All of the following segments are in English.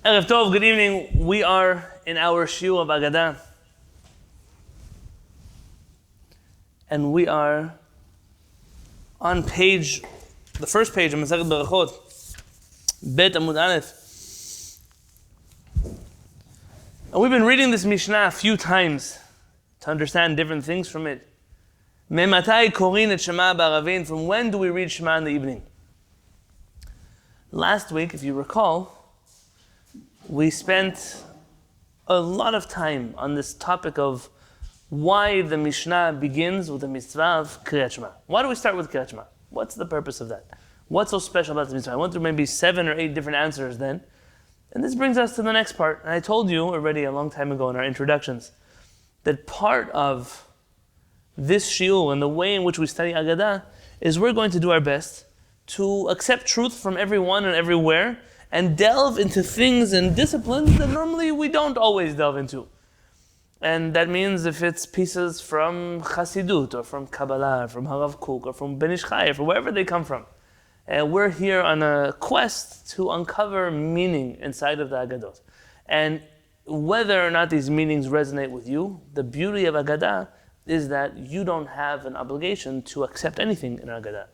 Erev Tov, good evening. We are in our shiur of Aggadah. And we are on the first page of Masechet Berachot, Bet Amud Aleph. And we've been reading this Mishnah a few times to understand different things from it. Me'matai korin et Shema ba'aravin. From when do we read Shema in the evening? Last week, if you recall, we spent a lot of time on this topic of why the Mishnah begins with the mitzvah of Kriyat Shema. Why do we start with Kriyat Shema? What's the purpose of that? What's so special about the mitzvah? I went through maybe 7 or 8 different answers then. And this brings us to the next part. And I told you already a long time ago in our introductions that part of this shiur and the way in which we study Aggadah is we're going to do our best to accept truth from everyone and everywhere and delve into things and disciplines that normally we don't always delve into. And that means if it's pieces from Chassidut or from Kabbalah or from Harav Kook or from Ben Ish Chai or wherever they come from. And we're here on a quest to uncover meaning inside of the Aggadot. And whether or not these meanings resonate with you, the beauty of Aggadah is that you don't have an obligation to accept anything in Aggadah.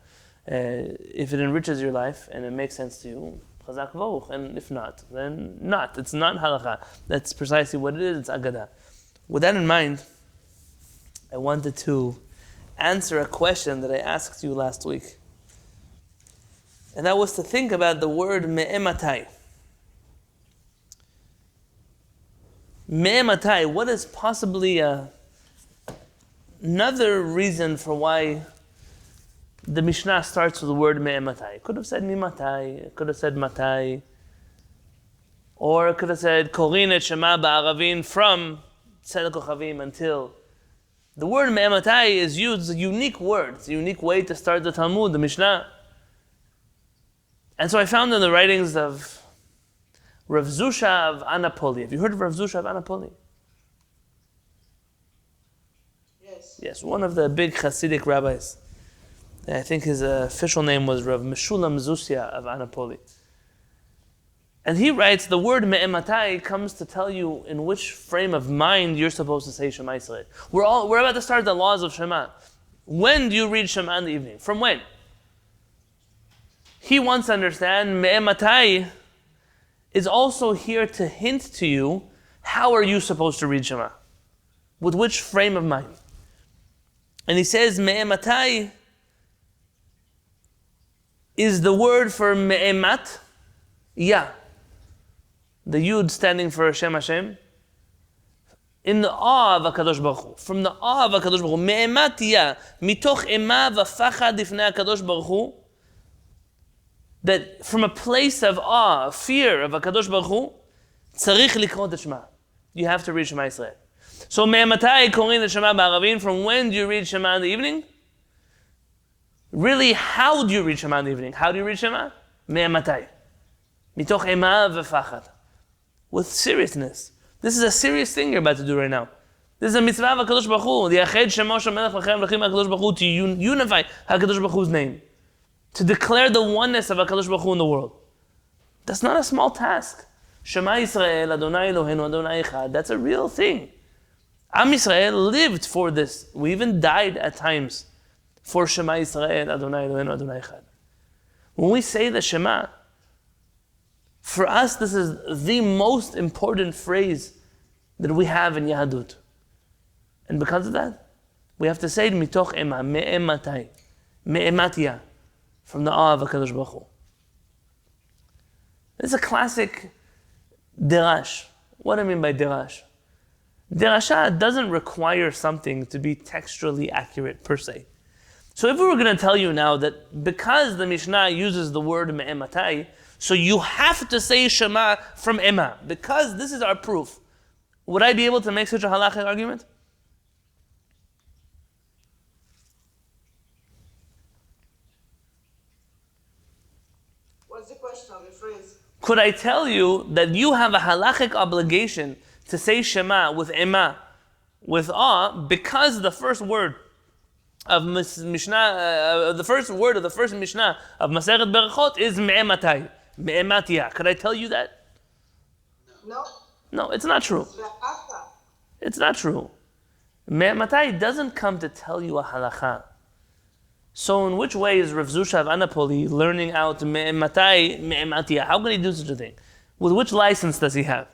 If it enriches your life and it makes sense to you, Chazak Baruch, and if not, then not. It's not halacha. That's precisely what it is, it's Aggadah. With that in mind, I wanted to answer a question that I asked you last week. And that was to think about the word me'ematai. Me'ematai, what is possibly another reason for why the Mishnah starts with the word me'ematai? It could have said mimatai, it could have said matai, or it could have said korin et Shema ba'aravin from Tzedek Kochavim until. The word me'ematai is used as a unique word. It's a unique way to start the Talmud, the Mishnah. And so I found in the writings of Rav Zusha of Anapoli. Have you heard of Rav Zusha of Anapoli? Yes. Yes, one of the big Hasidic rabbis. I think his official name was Rav Meshulam Zusia of Anapoli. And he writes, the word me'ematai comes to tell you in which frame of mind you're supposed to say Shema Yisrael. We're about to start the laws of Shema. When do you read Shema in the evening? From when? He wants to understand, me'ematai is also here to hint to you, how are you supposed to read Shema? With which frame of mind? And he says, me'ematai is the word for me'emat, ya. The Yud standing for Hashem Hashem. In the awe of HaKadosh Baruch Hu. From the awe of HaKadosh Baruch Hu. Me'emat ya. Mitoch ema v'fachad ifnei HaKadosh Baruch Hu. That from a place of awe, fear of HaKadosh Baruch Hu, tzarich likrot et Shema. You have to read Shema Yisrael. So me'ematai korin et Shema ba'aravin. From when do you read Shema in the evening? Really, how do you read Shema in the evening? How do you read Shema? Me'ematai. Mitoch ema v'fachad. With seriousness. This is a serious thing you're about to do right now. This is a mitzvah of HaKadosh Baruch Hu. The Yached Shemo Shamelech Lachem Lachim HaKadosh Baruch Hu, to unify HaKadosh Baruch Hu's name. To declare the oneness of HaKadosh Baruch Hu in the world. That's not a small task. Shema Yisrael, Adonai Eloheinu, Adonai Echad. That's a real thing. Am Yisrael lived for this. We even died at times for Shema Yisrael, Adonai Eloheinu, Adonai Echad. When we say the Shema, for us this is the most important phrase that we have in Yahadut. And because of that, we have to say mitoch ema, me'ematai, me'ematia, from the awe of HaKadosh Baruch Hu. This is a classic derash. What do I mean by derash? Derasha doesn't require something to be textually accurate per se. So if we were going to tell you now that because the Mishnah uses the word me'ematai, so you have to say Shema from Ema, because this is our proof, would I be able to make such a halachic argument? What's the question of the phrase? Could I tell you that you have a halachic obligation to say Shema with Ema, with awe, because the first word of Mishnah, the first word of the first Mishnah of Masechet Berachot is me'ematai, me'ematia. Could I tell you that? No. No, it's not true. Ve'ata. It's not true. Me'ematai doesn't come to tell you a halacha. So in which way is Rav Zusha of Anapoli learning out me'ematai, me'ematia? How can he do such a thing? With which license does he have?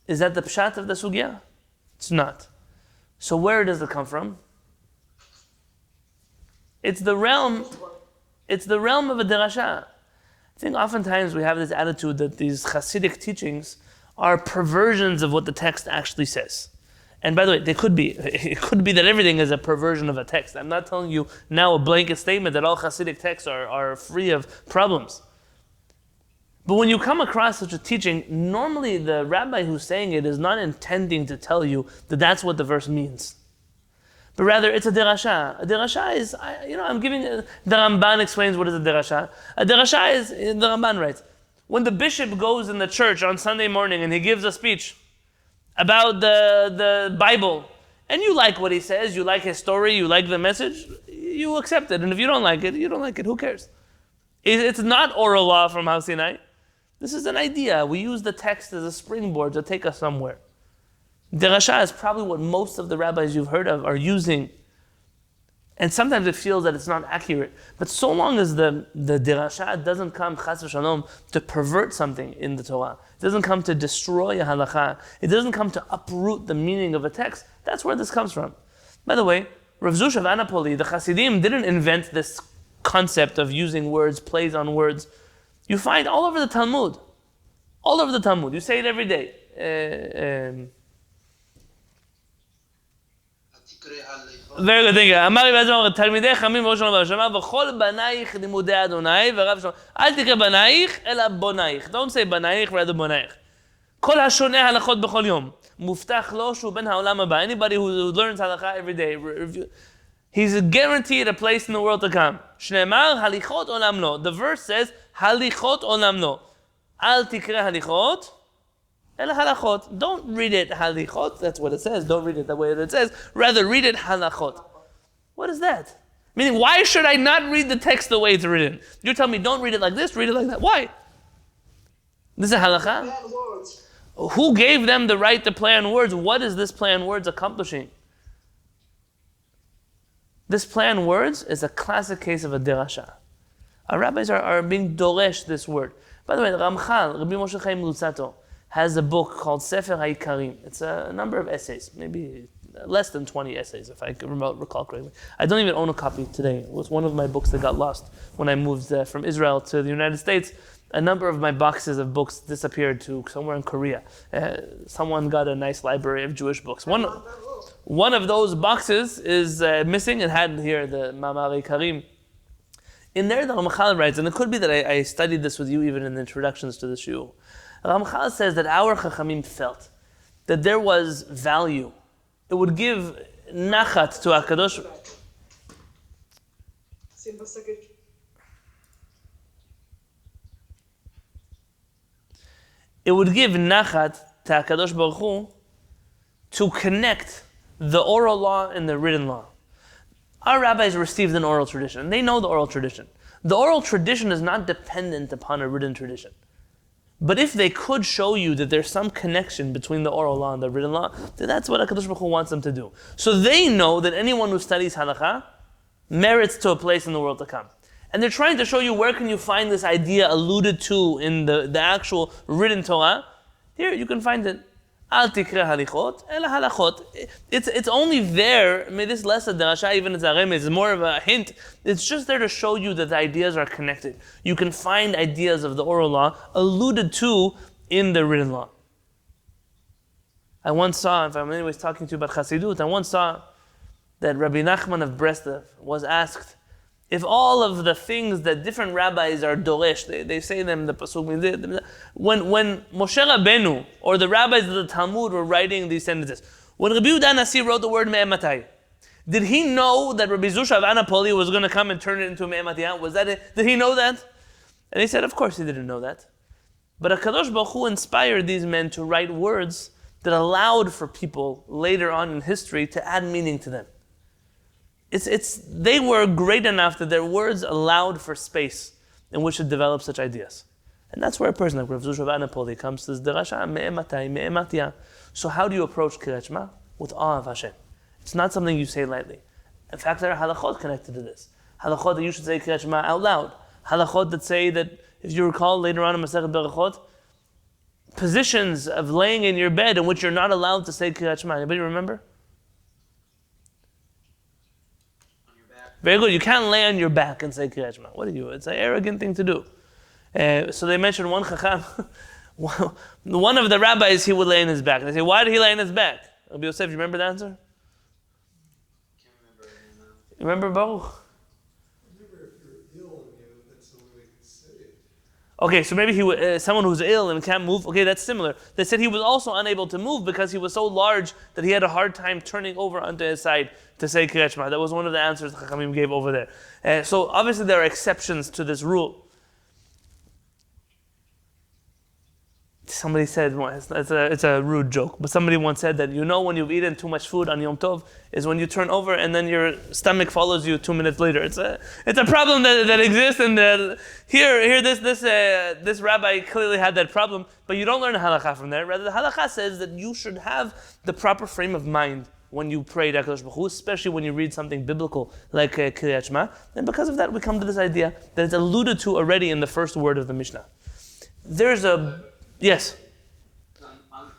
Is that the pshat of the sugya? It's not. So where does it come from? It's the realm of a derasha. I think oftentimes we have this attitude that these Hasidic teachings are perversions of what the text actually says. And by the way, they could be. It could be that everything is a perversion of a text. I'm not telling you now a blanket statement that all Hasidic texts are free of problems. But when you come across such a teaching, normally the rabbi who's saying it is not intending to tell you that that's what the verse means. But rather, it's a derasha. A derasha is, I'm giving, the Ramban explains what is a derasha. A derasha is, the Ramban writes, when the bishop goes in the church on Sunday morning and he gives a speech about the Bible, and you like what he says, you like his story, you like the message, you accept it. And if you don't like it, you don't like it. Who cares? It's not oral law from Har Sinai. This is an idea. We use the text as a springboard to take us somewhere. Derasha is probably what most of the rabbis you've heard of are using. And sometimes it feels that it's not accurate. But so long as the derasha doesn't come, chas v'shalom, to pervert something in the Torah, it doesn't come to destroy a halacha, it doesn't come to uproot the meaning of a text, that's where this comes from. By the way, Rav Zusha of Anapoli, the Hasidim didn't invent this concept of using words, plays on words. You find all over the Talmud. All over the Talmud. You say it every day. Very good, thank you. אמר רבי יצחק, תלמידי חכמים ראש שלום שאמר, וכל בנייך לימודי אדוני, ורב שלום, אל תקרא בנייך, אלא בונייך. Don't say בנייך, rather בונייך. כל השונה הלכות בכל יום. מובטח לו שהוא בן העולם הבא. Anybody who learns halakha every day, he's guaranteed a place in the world to come. שנאמר, הליכות עולם לו. The verse says, הליכות עולם לו. אל תקרא הליכות, אלא halachot. Don't read it halichot, that's what it says. Don't read it the way that it says. Rather, read it halachot. What is that? Meaning, why should I not read the text the way it's written? You're telling me, don't read it like this, read it like that. Why? This is a halacha? Who gave them the right to play on words? What is this play on words accomplishing? This play on words is a classic case of a derasha. Our rabbis are being doresh this word. By the way, Ramchal, Rabbi Yosef Chaim Lutzato, has a book called Sefer HaIkarim. It's a number of essays, maybe less than 20 essays, if I can recall correctly. I don't even own a copy today. It was one of my books that got lost when I moved from Israel to the United States. A number of my boxes of books disappeared to somewhere in Korea. Someone got a nice library of Jewish books. One of those boxes is missing and had here the Mamar Karim. In there, the Ramchal writes, and it could be that I studied this with you even in the introductions to the shiur. Ramchal says that our Chachamim felt that there was value. It would give nachat to HaKadosh. It would give nachat to HaKadosh Baruch Hu to connect the oral law and the written law. Our rabbis received an oral tradition, and they know the oral tradition. The oral tradition is not dependent upon a written tradition. But if they could show you that there's some connection between the oral law and the written law, then that's what HaKadosh Baruch Hu wants them to do. So they know that anyone who studies halakha merits to a place in the world to come. And they're trying to show you where can you find this idea alluded to in the actual written Torah. Here you can find it. Al tikre halichot, ela halachot. It's only there. May this less a derasha, even it's a remez, it's more of a hint. It's just there to show you that the ideas are connected. You can find ideas of the oral law alluded to in the written law. I once saw, if I'm anyways talking to you about Chassidut, I once saw that Rabbi Nachman of Breslov was asked if all of the things that different rabbis are doresh, they say them, the pasuk, when Moshe Rabbeinu or the rabbis of the Talmud were writing these sentences, when Rabbi Yehuda Nasi wrote the word me'ematai, did he know that Rabbi Zusha of Anapoli was going to come and turn it into me'ematai? Was that it? Did he know that? And he said, of course he didn't know that. But HaKadosh Baruch Hu inspired these men to write words that allowed for people later on in history to add meaning to them. They were great enough that their words allowed for space in which to develop such ideas. And that's where a person like Rav Zusha of Anapoli comes to this derasha, me'ematai, me'ematia. So how do you approach Kriyat Shema? With awe of Hashem. It's not something you say lightly. In fact, there are halachot connected to this. Halachot that you should say Kriyat Shema out loud. Halachot that say that, if you recall later on in Masechet Berachot, positions of laying in your bed in which you're not allowed to say Kriyat Shema. Anybody remember? On your back. Very good. You can't lay on your back and say Kriyat Shema. What are you? It's an arrogant thing to do. So they mentioned one chacham. One of the rabbis, he would lay on his back. And they say, why did he lay on his back? Rabbi Yosef, you remember the answer? Can't remember it now. You remember, Baruch? Remember, if you're ill and that's the only way you can say it. Okay, so maybe he someone who's ill and can't move. Okay, that's similar. They said he was also unable to move because he was so large that he had a hard time turning over onto his side to say Kriyat Shema. That was one of the answers the Chachamim gave over there. So obviously there are exceptions to this rule. Somebody said, it's a rude joke, but somebody once said that when you've eaten too much food on Yom Tov is when you turn over and then your stomach follows you 2 minutes later. It's a problem that exists, and here this rabbi clearly had that problem, but you don't learn a halakha from there. Rather, the halakha says that you should have the proper frame of mind when you pray to HaKadosh Baruch Hu, especially when you read something biblical like Kriyat Shema. And because of that, we come to this idea that it's alluded to already in the first word of the Mishnah. Yes.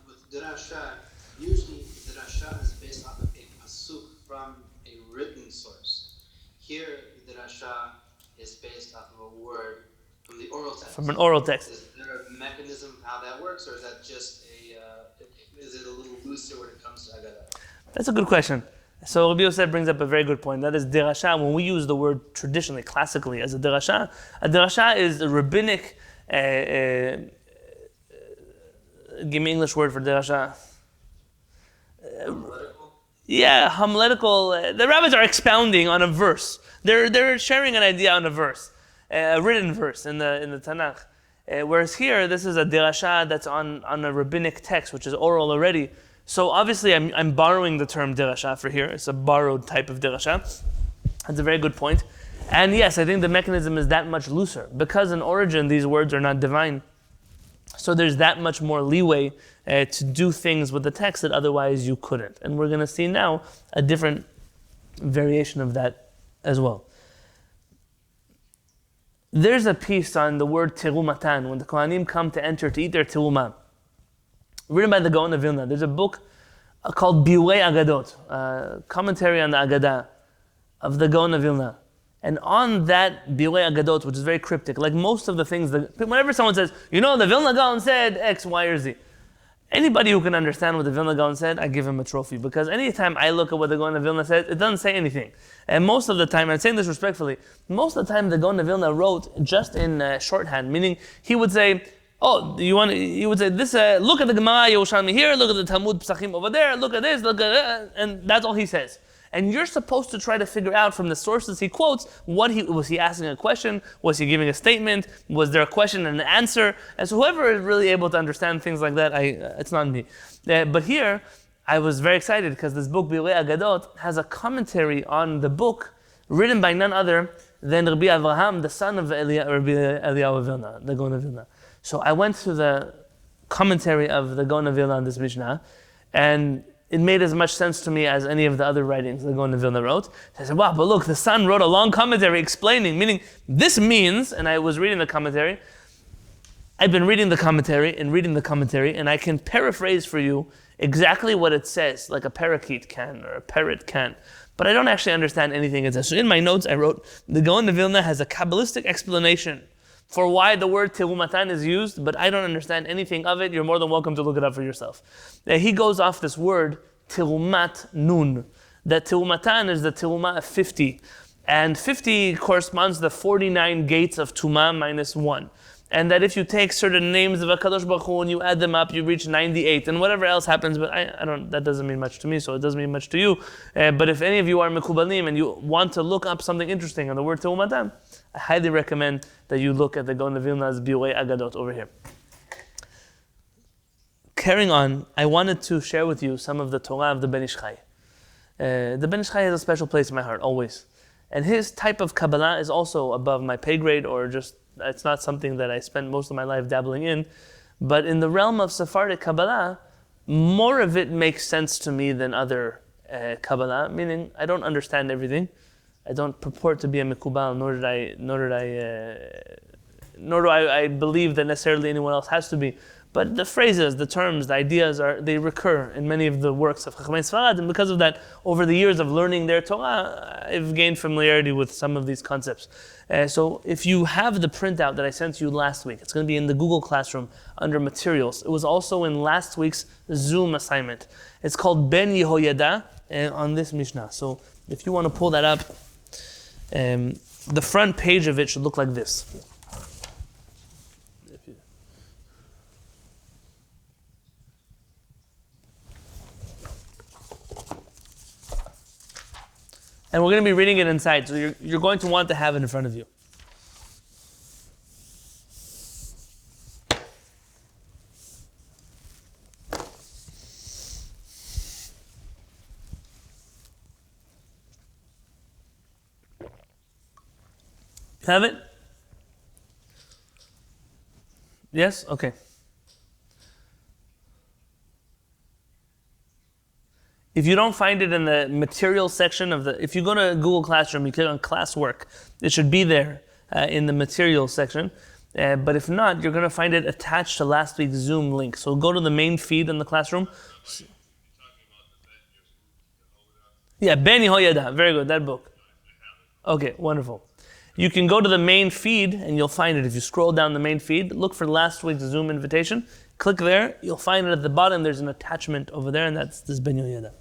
With derasha, usually derasha is based off of a pasuk from a written source. Here, derasha is based off of a word from the oral text. From an oral text. Is there a mechanism of how that works, or is that just is it a little looser when it comes to Aggadah? That's a good question. So Rabbi Yosef brings up a very good point. That is derasha. When we use the word traditionally, classically, as a derasha is a rabbinic. Give me English word for derasha. Homiletical? Yeah, homiletical. The rabbis are expounding on a verse. They're sharing an idea on a verse, a written verse in the Tanakh. Whereas here, this is a derasha that's on a rabbinic text, which is oral already. So obviously, I'm borrowing the term derasha for here. It's a borrowed type of derasha. That's a very good point. And yes, I think the mechanism is that much looser because in origin these words are not divine. So there's that much more leeway to do things with the text that otherwise you couldn't. And we're going to see now a different variation of that as well. There's a piece on the word terumatan, when the Kohanim come to enter to eat their terumah, written by the Gaon of Vilna. There's a book called Biurei Aggadot, commentary on the Aggadah of the Gaon of Vilna. And on that Biurei Aggadot, which is very cryptic, like most of the things, whenever someone says, the Vilna Gaon said X, Y, or Z, anybody who can understand what the Vilna Gaon said, I give him a trophy. Because anytime I look at what the Gaon of Vilna said, it doesn't say anything. And most of the time, I'm saying this respectfully, most of the time the Gaon of Vilna wrote just in shorthand, meaning he would say, he would say, this, look at the Gemara Yerushalmi here, look at the Talmud Psachim over there, look at this, look at that, and that's all he says. And you're supposed to try to figure out from the sources he quotes, was he asking a question? Was he giving a statement? Was there a question and an answer? And so whoever is really able to understand things like that, it's not me. But here, I was very excited because this book, Biurei Aggadot, has a commentary on the book written by none other than Rabbi Avraham, the son of Rabbi Eliyahu of Vilna, the Gaon of Vilna. So I went to the commentary of the Gaon of Vilna on this Mishnah, and it made as much sense to me as any of the other writings the Gaon of Vilna wrote. I said, wow, but look, the son wrote a long commentary explaining, meaning this means, and I was reading the commentary, I've been reading the commentary, and I can paraphrase for you exactly what it says, like a parakeet can, or a parrot can. But I don't actually understand anything it says. So in my notes I wrote, the Gaon of Vilna has a Kabbalistic explanation for why the word terumatan is used, but I don't understand anything of it. You're more than welcome to look it up for yourself. He goes off this word, terumat nun. That terumatan is the terumah of 50. And 50 corresponds to the 49 gates of Tumah minus 1. And that if you take certain names of HaKadosh Baruch Hu and you add them up, you reach 98. And whatever else happens, but that doesn't mean much to me, so it doesn't mean much to you. But if any of you are Mekubalim and you want to look up something interesting on the word terumatan, I highly recommend that you look at the Gaon of Vilna's Biurei Aggadot over here. Carrying on, I wanted to share with you some of the Torah of the Ben Ish Chai. The Ben Ish Chai has a special place in my heart, always. And his type of Kabbalah is also above my pay grade or just It's not something that I spent most of my life dabbling in. But in the realm of Sephardic Kabbalah, more of it makes sense to me than other Kabbalah, meaning I don't understand everything. I don't purport to be a Mikubal, nor do I believe that necessarily anyone else has to be. But the phrases, the terms, the ideas, they recur in many of the works of Chachamei Sfarad, and because of that, over the years of learning their Torah, I've gained familiarity with some of these concepts. So if you have the printout that I sent you last week, it's going to be in the Google Classroom under Materials. It was also in last week's Zoom assignment. It's called Ben Yehoyada on this Mishnah. So if you want to pull that up, the front page of it should look like this. And we're going to be reading it inside, so you're going to want to have it in front of you. Have it? Yes? Okay. If you don't find it in the material section if you go to Google Classroom, you click on classwork, it should be there in the material section. But if not, you're going to find it attached to last week's Zoom link. So go to the main feed in the classroom. Yeah, Ben Yehoyada. Very good, that book. Okay, wonderful. You can go to the main feed and you'll find it. If you scroll down the main feed, look for last week's Zoom invitation. Click there, you'll find it at the bottom. There's an attachment over there, and that's this Ben Yehoyada.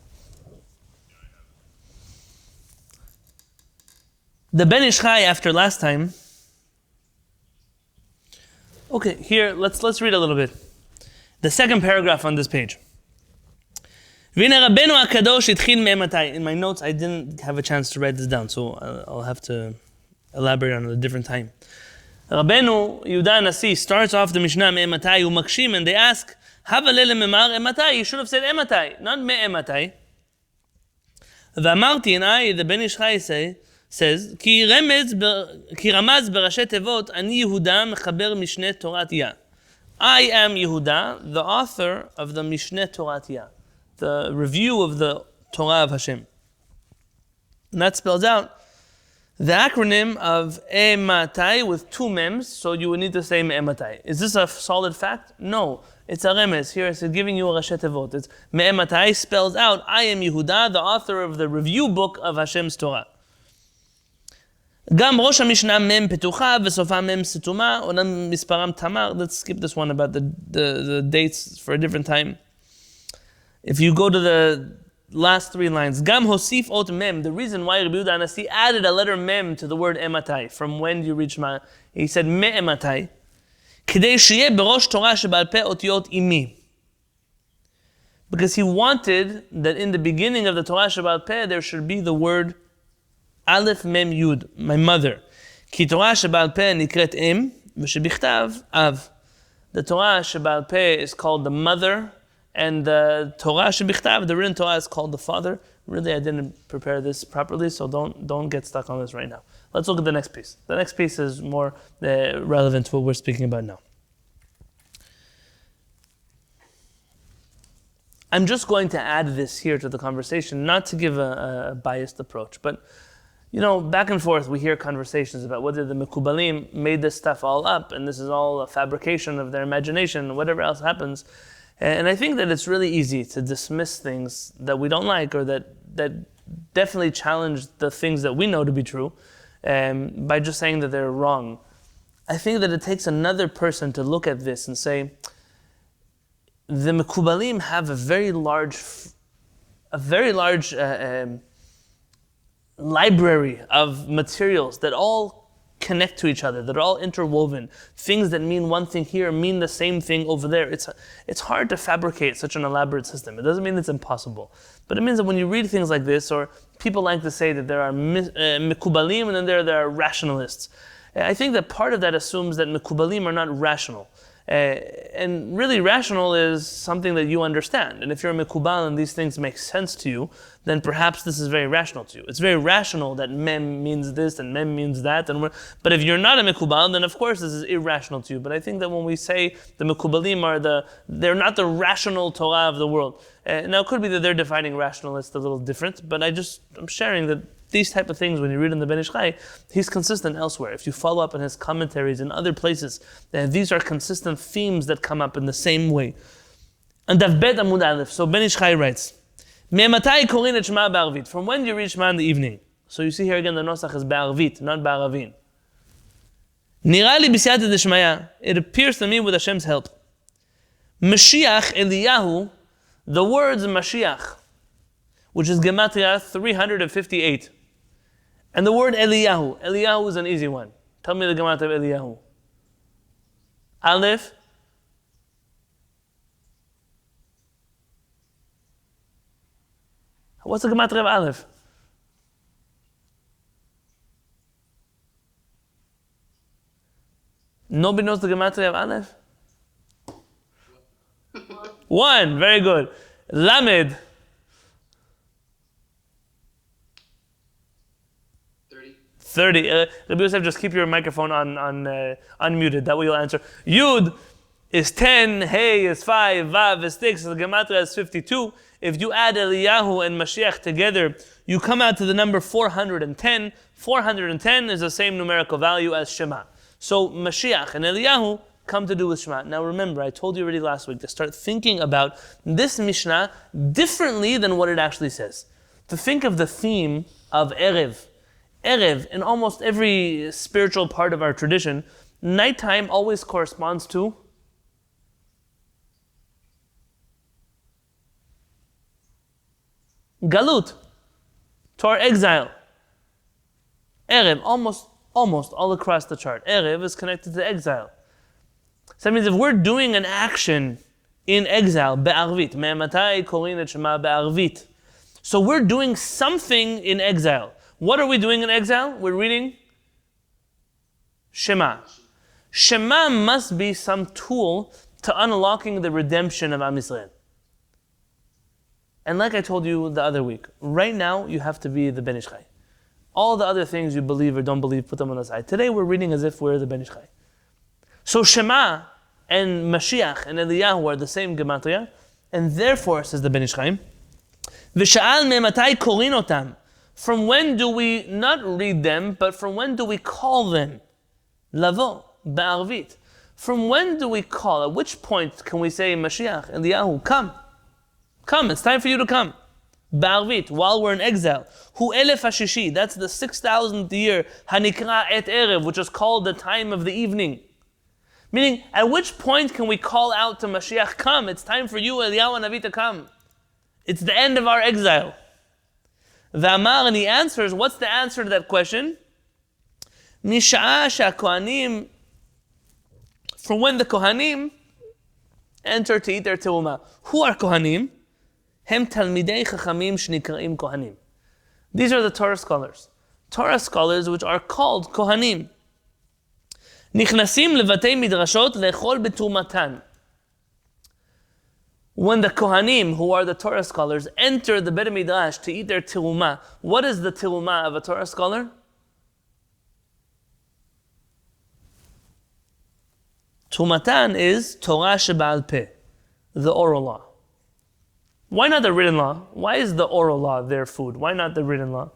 The Ben Ish Chai after last time. Okay, here let's read a little bit. The second paragraph on this page. In my notes, I didn't have a chance to write this down, so I'll have to elaborate on it a different time. Rabbeinu Yehuda Nasi starts off the Mishnah me'ematai umakshim, and they ask, Hava lele memar ematai? You should have said ematai, not me'ematai. V'amarti, and I, the Ben Ish Chai says, Ki ramaz b'rashei tevot, ani Yehuda mechaber Mishneh Torat Ya. I am Yehuda, the author of the Mishneh Torat Ya, the review of the Torah of Hashem. And that spells out the acronym of ematai with two mems, so you would need to say me'ematai. Is this a solid fact? No. It's a remez. Here it's giving you a rashei tevot. It's me'ematai spells out, I am Yehuda, the author of the review book of Hashem's Torah. גם ראש המשנה מם פתוחה וסופה מם סתומה, אומנם מספרם תמר. Let's skip this one about the dates for a different time. If you go to the last three lines, Gam hosif ot mem. The reason why Rabbi Yehuda Nasi added a letter mem to the word ematai, from when do you reach ma? He said me ematai, k'dei sheyeh berosh Torah shebal peh otiyot imi. Because he wanted that in the beginning of the Torah shebal peh there should be the word Aleph Mem Yud, my mother. Ki Torah shebal peh nikret im, v'shebichtav av. The Torah shebal peh is called the mother, and the Torah shebichtav, the written Torah, is called the father. Really, I didn't prepare this properly, so don't get stuck on this right now. Let's look at the next piece. The next piece is more relevant to what we're speaking about now. I'm just going to add this here to the conversation, not to give a biased approach, but back and forth we hear conversations about whether the Mekubalim made this stuff all up, and this is all a fabrication of their imagination, whatever else happens. And I think that it's really easy to dismiss things that we don't like, or that definitely challenge the things that we know to be true, by just saying that they're wrong. I think that it takes another person to look at this and say, the Mekubalim have a very large library of materials that all connect to each other, that are all interwoven. Things that mean one thing here mean the same thing over there. It's hard to fabricate such an elaborate system. It doesn't mean it's impossible. But it means that when you read things like this, or people like to say that there are Mekubalim and then there are rationalists. I think that part of that assumes that Mekubalim are not rational. And really, rational is something that you understand. And if you're a Mekubal and these things make sense to you, then perhaps this is very rational to you. It's very rational that mem means this and mem means that. But if you're not a Mekubal, then of course this is irrational to you. But I think that when we say the Mekubalim they're not the rational Torah of the world. Now it could be that they're defining rationalist a little different, but I'm sharing that these type of things, when you read in the Ben Ish Chai, he's consistent elsewhere. If you follow up in his commentaries in other places, these are consistent themes that come up in the same way. And Daf Bet Amud Aleph, so Ben Ish Chai writes, Me'matai korin et Shema ba'arvit. From when do you read Shema in the evening? So you see here again the nosach is ba'arvit, not ba'aravin. Nira li b'siyata d'shmaya. It appears to me with Hashem's help. Mashiach Eliyahu, the words Mashiach, which is Gematria 358. And the word Eliyahu. Eliyahu is an easy one. Tell me the Gematria of Eliyahu. Aleph. What's the Gematria of Aleph? Nobody knows the Gematria of Aleph? 1. Very good. Lamed. 30. Rabbi Yosef, just keep your microphone on unmuted. That way you'll answer. Yud is 10, Hey is 5, Vav is 6, the Gematria is 52. If you add Eliyahu and Mashiach together, you come out to the number 410. 410 is the same numerical value as Shema. So Mashiach and Eliyahu come to do with Shema. Now remember, I told you already last week to start thinking about this Mishnah differently than what it actually says. To think of the theme of Erev. Erev, in almost every spiritual part of our tradition, nighttime always corresponds to Galut, to our exile. Erev, almost all across the chart. Erev is connected to exile. So that means if we're doing an action in exile, be'arvit, me'matai korin et Shema be'arvit. So we're doing something in exile. What are we doing in exile? We're reading Shema. Shema must be some tool to unlocking the redemption of Am Yisrael. And like I told you the other week, right now you have to be the Ben Ish Chai. All the other things you believe or don't believe, put them on the side. Today we're reading as if we're the Ben Ish Chai. So Shema and Mashiach and Eliyahu are the same gematria, and therefore, says the Ben Ish Chai, V'sha'al me'matai korin otam. From when do we not read them, but from when do we call them? Lavo, ba'arvit. From when do we call? At which point can we say, Mashiach, Eliyahu, come. Come, it's time for you to come. Ba'arvit, while we're in exile. Hu elef hashishi, that's the 6,000th year, hanikra et erev, which is called the time of the evening. Meaning, at which point can we call out to Mashiach, come, it's time for you, Eliyahu Navi, to come. It's the end of our exile. V'amar, and he answers, what's the answer to that question? Misha'a she'kohanim, from when the Kohanim enter to eat their terumah. Who are Kohanim? Hem talmidei chachamim shnikra'im Kohanim. These are the Torah scholars. Torah scholars which are called Kohanim. Nichnasim levatei midrashot lechol betrumatan. When the Kohanim, who are the Torah scholars, enter the Bet Midrash to eat their terumah, what is the terumah of a Torah scholar? Trumatan is Torah Sheba'al Peh, the oral law. Why not the written law? Why is the oral law their food? Why not the written law?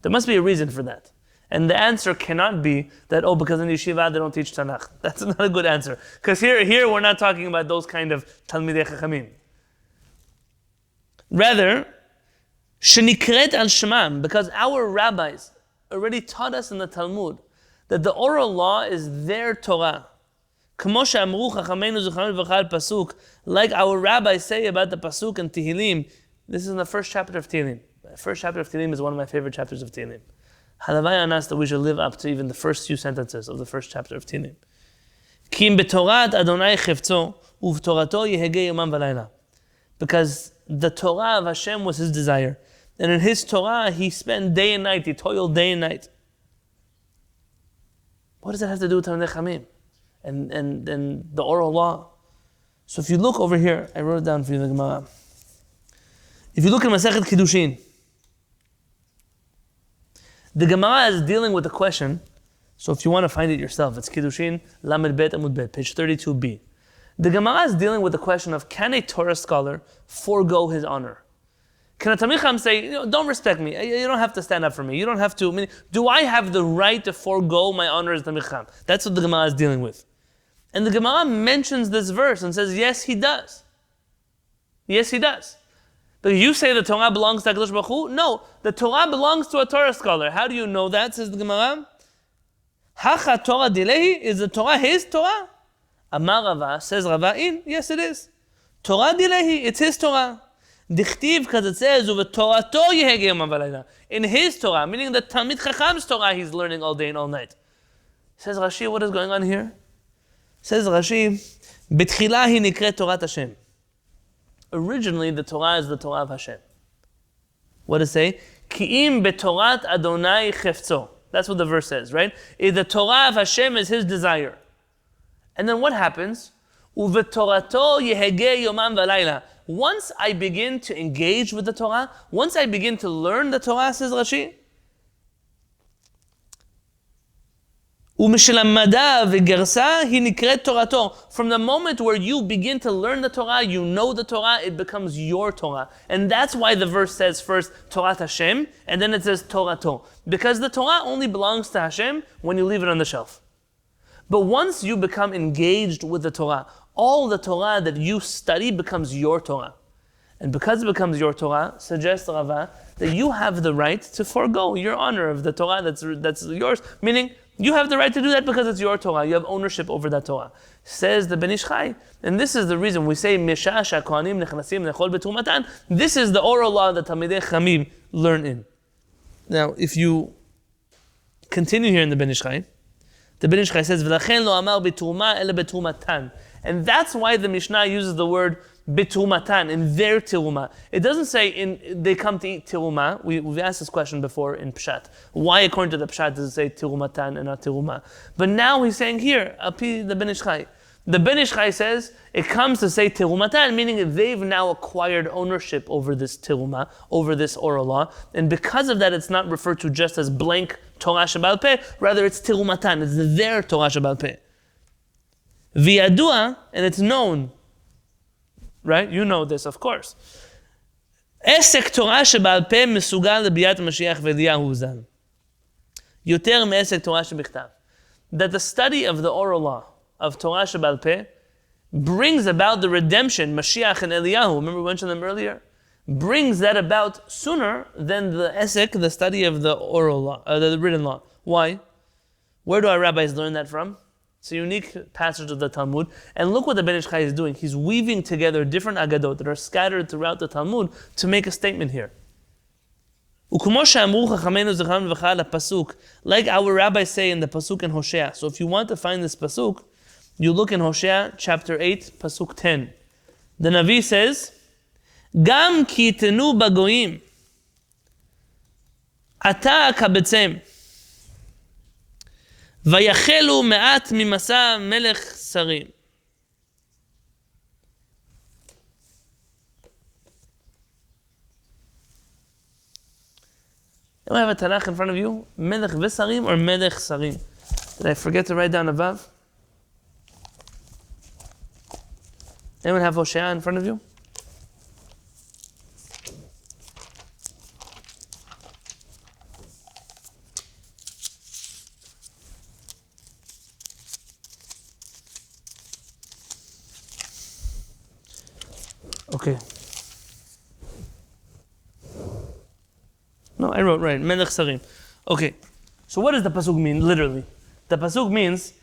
There must be a reason for that. And the answer cannot be that, because in yeshiva they don't teach Tanakh. That's not a good answer. Because here we're not talking about those kind of Talmidei Chachamim. Rather, shenikret al shemam, because our rabbis already taught us in the Talmud that the oral law is their Torah. Like our rabbis say about the pasuk in Tehillim. This is in the first chapter of Tehillim. The first chapter of Tehillim is one of my favorite chapters of Tehillim. Halavai on us that we should live up to even the first few sentences of the first chapter of Tehillim. Ki im betorat Adonai chefzo uvtorato yehege yomam v'layla. Because the Torah of Hashem was his desire. And in his Torah he spent day and night, he toiled day and night. What does that have to do with Talmidei Chachamim? and the oral law. So if you look over here, I wrote it down for you, the Gemara. If you look at Masechet Kiddushin, the Gemara is dealing with the question, so if you want to find it yourself, it's Kiddushin, Lamed Bet Amud Bet, page 32b. The Gemara is dealing with the question of, can a Torah scholar forego his honor? Can a Talmid Chacham say, don't respect me, you don't have to stand up for me, you don't have to, do I have the right to forego my honor as Talmid Chacham? That's what the Gemara is dealing with. And the Gemara mentions this verse and says, yes, he does. Yes, he does. But you say the Torah belongs to HaKadosh Baruch Hu? No, the Torah belongs to a Torah scholar. How do you know that, says the Gemara? Hacha Torah dilehi, is the Torah his Torah? Amar Rava, says Rava, yes it is. Torah dilehi, it's his Torah. Dichtiv, because it says, UveTorato yehege yomam v'layla. In his Torah, meaning the Talmid Chacham's Torah, he's learning all day and all night. Says Rashi, what is going on here? Says Rashi, Betchila hi nikret Torat Hashem. Originally, the Torah is the Torah of Hashem. What does it say? Ki'im betorat Adonai chefzo. That's what the verse says, right? The Torah of Hashem is his desire. And then what happens? Uvetorato yehege yomam v'layla. Once I begin to engage with the Torah, once I begin to learn the Torah, says Rashi, from the moment where you begin to learn the Torah, you know the Torah, it becomes your Torah. And that's why the verse says first, Torat Hashem, and then it says Torato. Because the Torah only belongs to Hashem when you leave it on the shelf. But once you become engaged with the Torah, all the Torah that you study becomes your Torah. And because it becomes your Torah, suggests Rava that you have the right to forego your honor of the Torah that's yours. Meaning, you have the right to do that because it's your Torah. You have ownership over that Torah. Says the Ben Ish Chai, and this is the reason we say, Misha Kohanim Nechnasim Nechol Betrumatan. This is the oral law that Talmidei Chachamim learn in. Now, if you continue here in the Ben Ish Chai, the Ben Ish Chai says, V'lachen lo amar betruma ele betrumatan. And that's why the Mishnah uses the word betrumatan, in their tiruma. It doesn't say they come to eat tiruma. We've asked this question before in Pshat. Why, according to the Pshat, does it say tirumatan and not tiruma? But now he's saying here, the Ben Ish Chai. The Ben Ish Chai says it comes to say tirumatan, meaning they've now acquired ownership over this tiruma, over this oral law, and because of that, it's not referred to just as blank Torah Shebal Peh, rather it's tirumatan, it's their Torah Shebal Peh. V'yadua, and it's known, right? You know this, of course. Esek Torah Shebal Peh mesugal lebiyat Mashiach v'Eliyahu zal. Yoter me'esek Torah shebichtav. That the study of the oral law of Torah Shebal Peh brings about the redemption, Mashiach and Eliyahu, remember we mentioned them earlier, brings that about sooner than the esek, the study of the oral law, the written law. Why? Where do our rabbis learn that from? It's a unique passage of the Talmud. And look what the Ben Ish Chai is doing. He's weaving together different Aggadot that are scattered throughout the Talmud to make a statement here. Like our rabbis say in the pasuk in Hosea. So if you want to find this pasuk, you look in Hosea chapter 8, pasuk 10. The Navi says, Gam ki tenu bagoyim, ata kabetzem, vayachelu me'at mimasa melech sarim. You have a Tanakh in front of you? Melech v'sarim or melech sarim? Did I forget to write down above? Anyone have Hosea in front of you? Okay. No, I wrote right. Melech sarim. Okay. So what does the pasuk mean, literally? The pasuk means,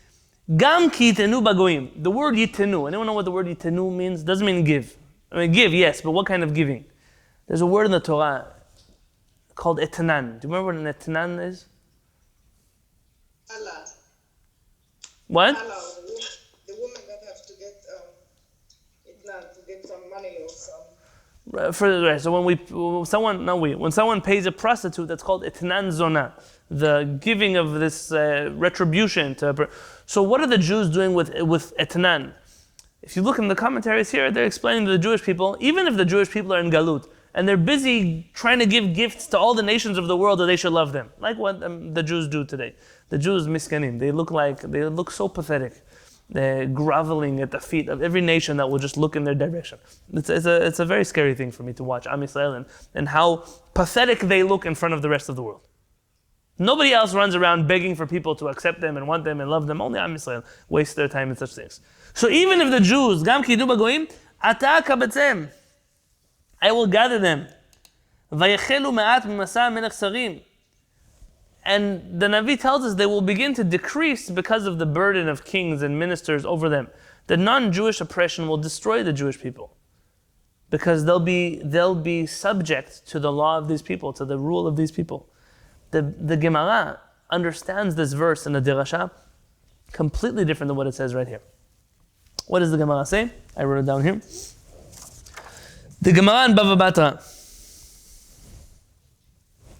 Gam ki yitenu bagoyim. The word yitenu. Anyone know what the word yitenu means? Doesn't mean give. I mean, give, yes, but what kind of giving? There's a word in the Torah called etanan. Do you remember what an etanan is? Allah. What? Allah, the woman that has to get itnan, to get some money or some. So when someone pays a prostitute, that's called etnan zona, the giving of this retribution to. So what are the Jews doing with etnan? If you look in the commentaries here, they're explaining to the Jewish people, even if the Jewish people are in galut and they're busy trying to give gifts to all the nations of the world, that they should love them, like what the Jews do today. The Jews miskanim, they look so pathetic. They're groveling at the feet of every nation that will just look in their direction. It's a very scary thing for me to watch Am Yisrael and how pathetic they look in front of the rest of the world. Nobody else runs around begging for people to accept them and want them and love them. Only Am Yisrael waste their time in such things. So even if the Jews, Gam kidu bagoim, ata kabetzem, I will gather them. Vayechelu me'at mimasa melech sarim. And the Navi tells us they will begin to decrease because of the burden of kings and ministers over them. The non-Jewish oppression will destroy the Jewish people because they'll be subject to the law of these people, to the rule of these people. The Gemara understands this verse in the Dirasha completely different than what it says right here. What does the Gemara say? I wrote it down here. The Gemara in Bava Batra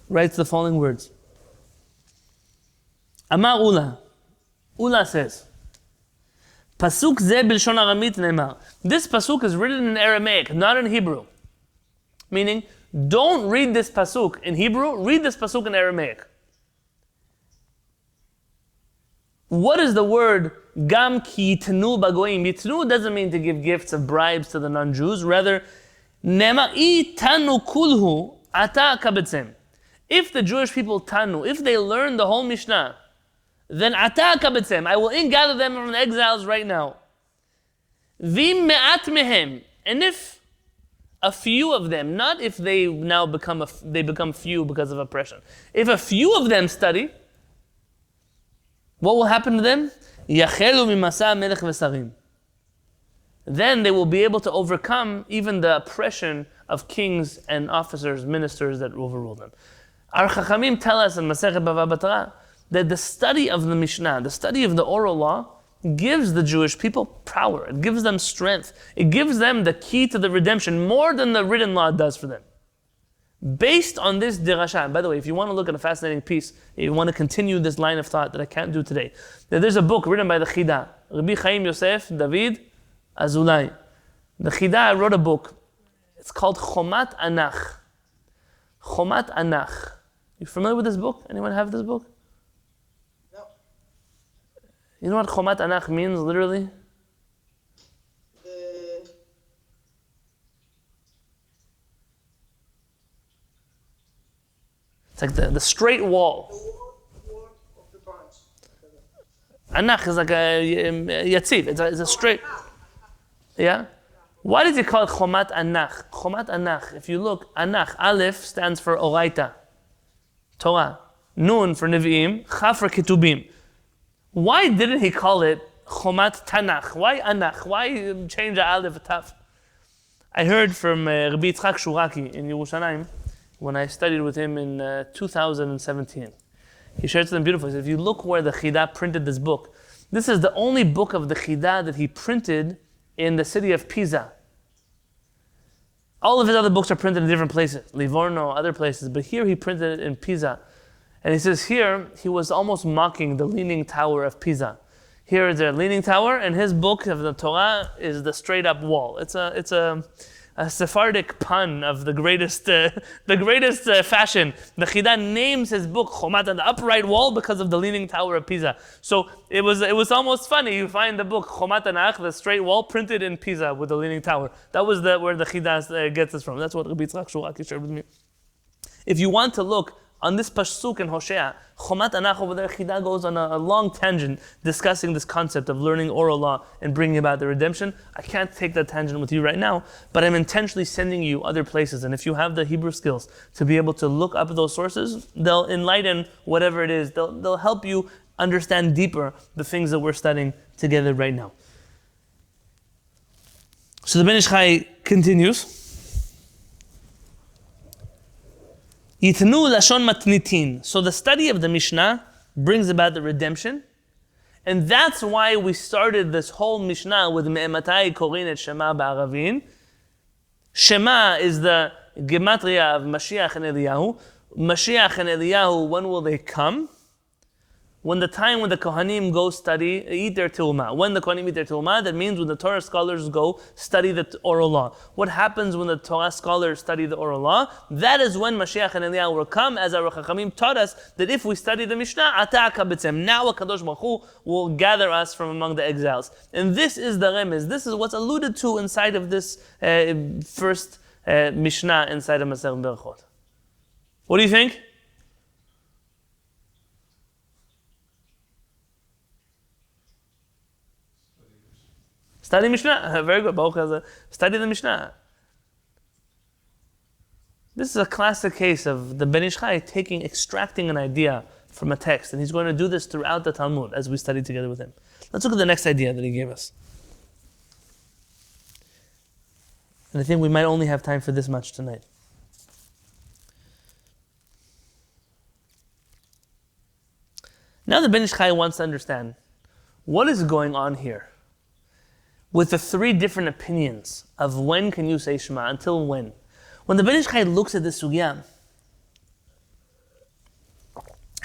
writes the following words. Amar Ula. Ula says, Pasuk ze b'lshon aramit ne'emar. This pasuk is written in Aramaic, not in Hebrew. Meaning, don't read this pasuk in Hebrew, read this pasuk in Aramaic. What is the word gam ki yitnu bagoyim? Yitnu doesn't mean to give gifts of bribes to the non-Jews. Rather, nema itanu kulhu ata kabetzem. If the Jewish people tanu, if they learn the whole Mishnah, then ata kabetzem, I will gather them from the exiles right now. Vim me'at mehem, and if a few of them, not if they now become few because of oppression. If a few of them study, what will happen to them? Yachelu mimasa melech v'sarim. Then they will be able to overcome even the oppression of kings and officers, ministers that overrule them. Our Chachamim tell us in Masechet Bava Batra that the study of the Mishnah, the study of the oral law, gives the Jewish people power. It gives them strength. It gives them the key to the redemption more than the written law does for them. Based on this dirasha, and by the way, if you want to look at a fascinating piece, if you want to continue this line of thought that I can't do today, there's a book written by the Chida, Rabbi Chaim Yosef David Azulai. The Chida wrote a book. It's called Chomat Anach. Chomat Anach. You familiar with this book? Anyone have this book? No. You know what Chomat Anach means, literally? It's like the straight wall. The wall of the branch. Anach is like a yatziv. It's a straight. Yeah? Why does he call it Chomat Anach? Chomat Anach. If you look, Anach, Aleph stands for Oraita, Torah. Nun for Nevi'im, Cha for Ketubim. Why didn't he call it Chomat Tanach? Why Anach? Why change the Aleph to Taf? I heard from Rabbi Yitzchak Shuraki in Yerushalayim when I studied with him in 2017. He shared something beautiful. He said, if you look where the Chida printed this book, this is the only book of the Chida that he printed in the city of Pisa. All of his other books are printed in different places, Livorno, other places, but here he printed it in Pisa. And he says here, he was almost mocking the Leaning Tower of Pisa. Here is the Leaning Tower, and his book of the Torah is the straight up wall. It's a Sephardic pun of the greatest fashion. The Chida names his book Chomat on the upright wall because of the Leaning Tower of Pisa. So it was almost funny. You find the book Chomat Anach, the straight wall, printed in Pisa with the Leaning Tower. That was where the Chida gets us from. That's what Rabbi Yitzchak Shuraki shared with me. If you want to look on this pasuk in Hosea, Chomat Anach over there, Chida goes on a long tangent discussing this concept of learning oral law and bringing about the redemption. I can't take that tangent with you right now, but I'm intentionally sending you other places. And if you have the Hebrew skills to be able to look up those sources, they'll enlighten whatever it is. They'll help you understand deeper the things that we're studying together right now. So the Ben Ish Chai continues. Yitnu lashon matnitin. So the study of the Mishnah brings about the redemption. And that's why we started this whole Mishnah with Me'ematai korin et shema ba'aravin. Shema is the gematria of Mashiach and Eliyahu. Mashiach and Eliyahu, when will they come? When the Kohanim go study, eat their Tilma. When the Kohanim eat their Tilma, that means when the Torah scholars go study the oral law. What happens when the Torah scholars study the oral law? That is when Mashiach and Eliyahu will come, as our Chachamim taught us, that if we study the Mishnah, Ata Kabitzem, now HaKadosh Baruch Hu will gather us from among the exiles. And this is the remez. This is what's alluded to inside of this first Mishnah inside of Masechet Berachot. What do you think? Study Mishnah. Very good. Baruch Hazeh. Study the Mishnah. This is a classic case of the Ben Ish Chai extracting an idea from a text, and he's going to do this throughout the Talmud as we study together with him. Let's look at the next idea that he gave us. And I think we might only have time for this much tonight. Now the Ben Ish Chai wants to understand what is going on here with the three different opinions of when can you say Shema, until when. When the Ben Ish Chai looks at this sugya,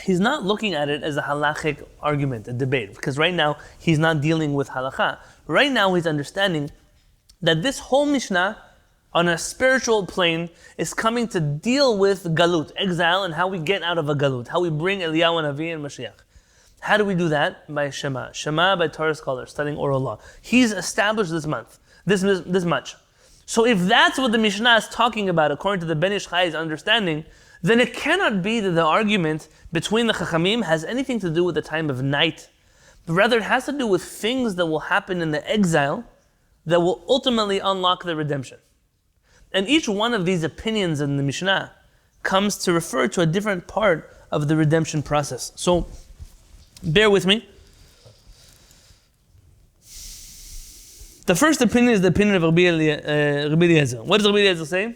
he's not looking at it as a halachic argument, a debate, because right now he's not dealing with halakha. Right now he's understanding that this whole Mishnah on a spiritual plane is coming to deal with galut, exile, and how we get out of a galut, how we bring Eliyahu and Navi and Mashiach. How do we do that? By Shema. Shema by Torah scholars, studying oral law. He's established this much. So if that's what the Mishnah is talking about, according to the Ben Ish Chai's understanding, then it cannot be that the argument between the Chachamim has anything to do with the time of night. But rather it has to do with things that will happen in the exile that will ultimately unlock the redemption. And each one of these opinions in the Mishnah comes to refer to a different part of the redemption process. So, bear with me. The first opinion is the opinion of Rabbi Eliezer. What does Rabbi Eliezer say?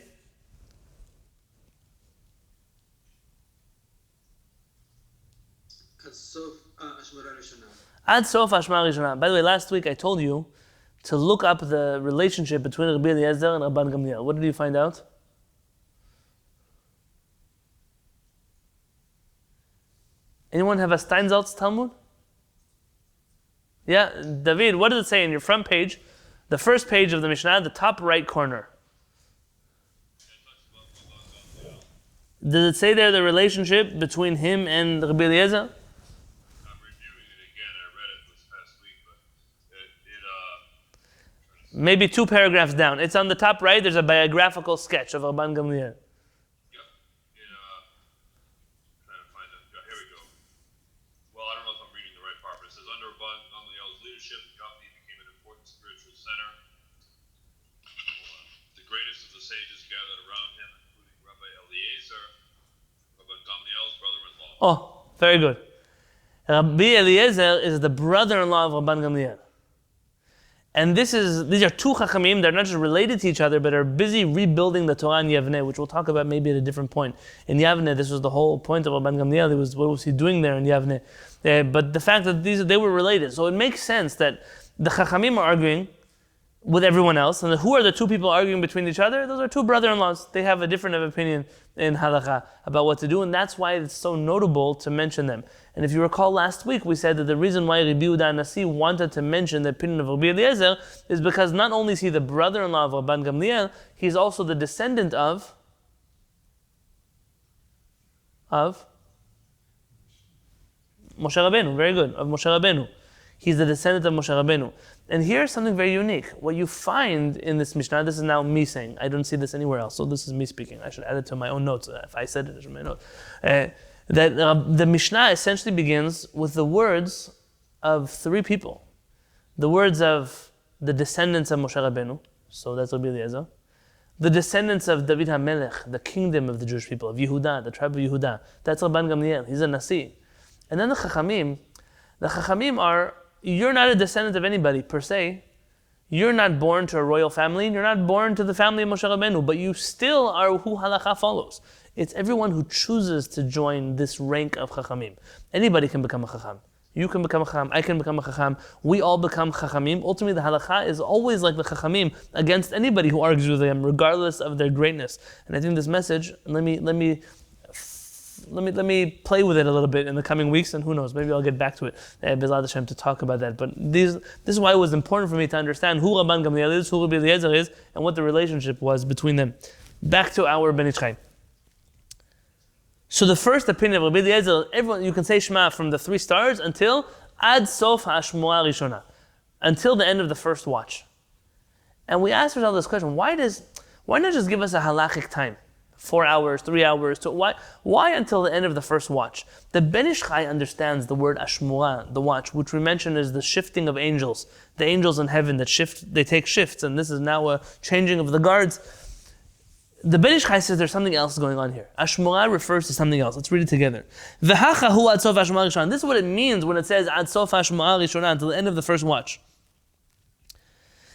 Ad Sof Hashma Rishona. By the way, last week I told you to look up the relationship between Rabbi Eliezer and Rabban Gamliel. What did you find out? Anyone have a Steinsaltz Talmud? Yeah, David, what does it say in your front page? The first page of the Mishnah, the top right corner. Does it say there the relationship between him and Rabbi Eliezer? I'm reviewing it again. I read it this past week, but maybe two paragraphs down. It's on the top right. There's a biographical sketch of Rabban Gamliel. Trying to find it. Here we go. Well, I don't know if I'm reading the right part, but it says under Rabban Gamliel's leadership, Gopni became an important spiritual center. The greatest of the sages gathered around him, including Rabbi Eliezer, Rabban Gamliel's brother-in-law. Oh, very good. Rabbi Eliezer is the brother-in-law of Rabban Gamliel. And these are two Chachamim. They're not just related to each other, but are busy rebuilding the Torah in Yavneh, which we'll talk about maybe at a different point. In Yavneh, this was the whole point of Rabban Gamliel. What was he doing there in Yavneh? But the fact that they were related. So it makes sense that the Chachamim are arguing with everyone else. And who are the two people arguing between each other? Those are two brother-in-laws. They have a different opinion in halakha about what to do, and that's why it's so notable to mention them. And if you recall last week, we said that the reason why Rabbi Yehuda Nasi wanted to mention the opinion of Rabbi Eliezer is because not only is he the brother-in-law of Rabban Gamliel, he's also the descendant of Moshe Rabbeinu. Very good, of Moshe Rabbeinu. He's the descendant of Moshe Rabbeinu. And here's something very unique. What you find in this Mishnah, this is now me saying, I don't see this anywhere else, so this is me speaking. I should add it to my own notes. If I said it, it's my notes. That the Mishnah essentially begins with the words of three people. The words of the descendants of Moshe Rabbeinu, so that's Rabbi Eliezer. The descendants of David HaMelech, the kingdom of the Jewish people, of Yehuda, the tribe of Yehuda. That's Rabban Gamliel, he's a Nasi. And then the Chachamim are, you're not a descendant of anybody per se. You're not born to a royal family, you're not born to the family of Moshe Rabbeinu, but you still are who halakha follows. It's everyone who chooses to join this rank of Chachamim. Anybody can become a Chacham. You can become a chacham, I can become a chacham, we all become chachamim. Ultimately, the halakha is always like the chachamim against anybody who argues with them, regardless of their greatness. And I think this message, let me play with it a little bit in the coming weeks, and who knows, maybe I'll get back to it, B'ezrat Hashem, to talk about that. But this is why it was important for me to understand who Rabban Gamliel is, who Rabbi Eliezer is, and what the relationship was between them. Back to our Ben Yehoyada Chaim. So the first opinion of Rabbi Eliezer, everyone, you can say Shema from the 3 stars until Ad Sof HaShmuah Rishona, until the end of the first watch. And we asked ourselves this question: why not just give us a halachic time? 4 hours, 3 hours, why until the end of the first watch? The Ben Ish Chai understands the word Ashmuah, the watch, which we mentioned is the shifting of angels. The angels in heaven that shift, they take shifts, and this is now a changing of the guards. The Ben Ish Chai says there's something else going on here. Ashmuah refers to something else. Let's read it together. V'hacha hu ad sof Hashmuah Rishona. This is what it means when it says ad sof Hashmuah Rishona, until the end of the first watch.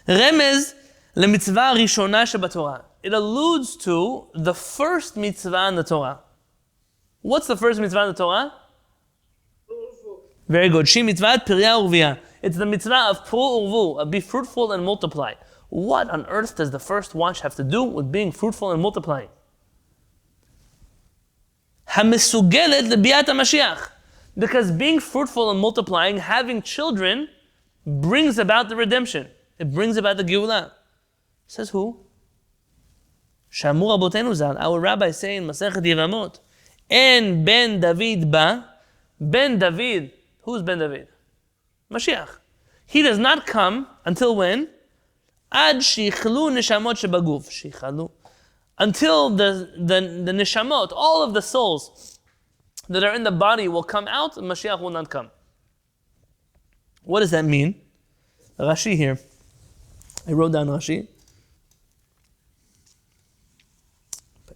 Remez lemitzvah rishona shebatorah. It alludes to the first mitzvah in the Torah. What's the first mitzvah in the Torah? Very good. Shi mitzvat pirya urvia. It's the mitzvah of pru urvu, be fruitful and multiply. What on earth does the first watch have to do with being fruitful and multiplying? Hamesugelet lebiat HaMashiach. Because being fruitful and multiplying, having children, brings about the redemption. It brings about the Geulah. Says who? Shamur Rabotenu Zal. Our rabbis say in Masechet Yevamot, En Ben David ba. Ben David. Who's Ben David? Mashiach. He does not come until when? Ad shichlu neshamot shebaguf. Shichalu. Until the neshamot, all of the souls that are in the body will come out, Mashiach will not come. What does that mean? Rashi here. I wrote down Rashi.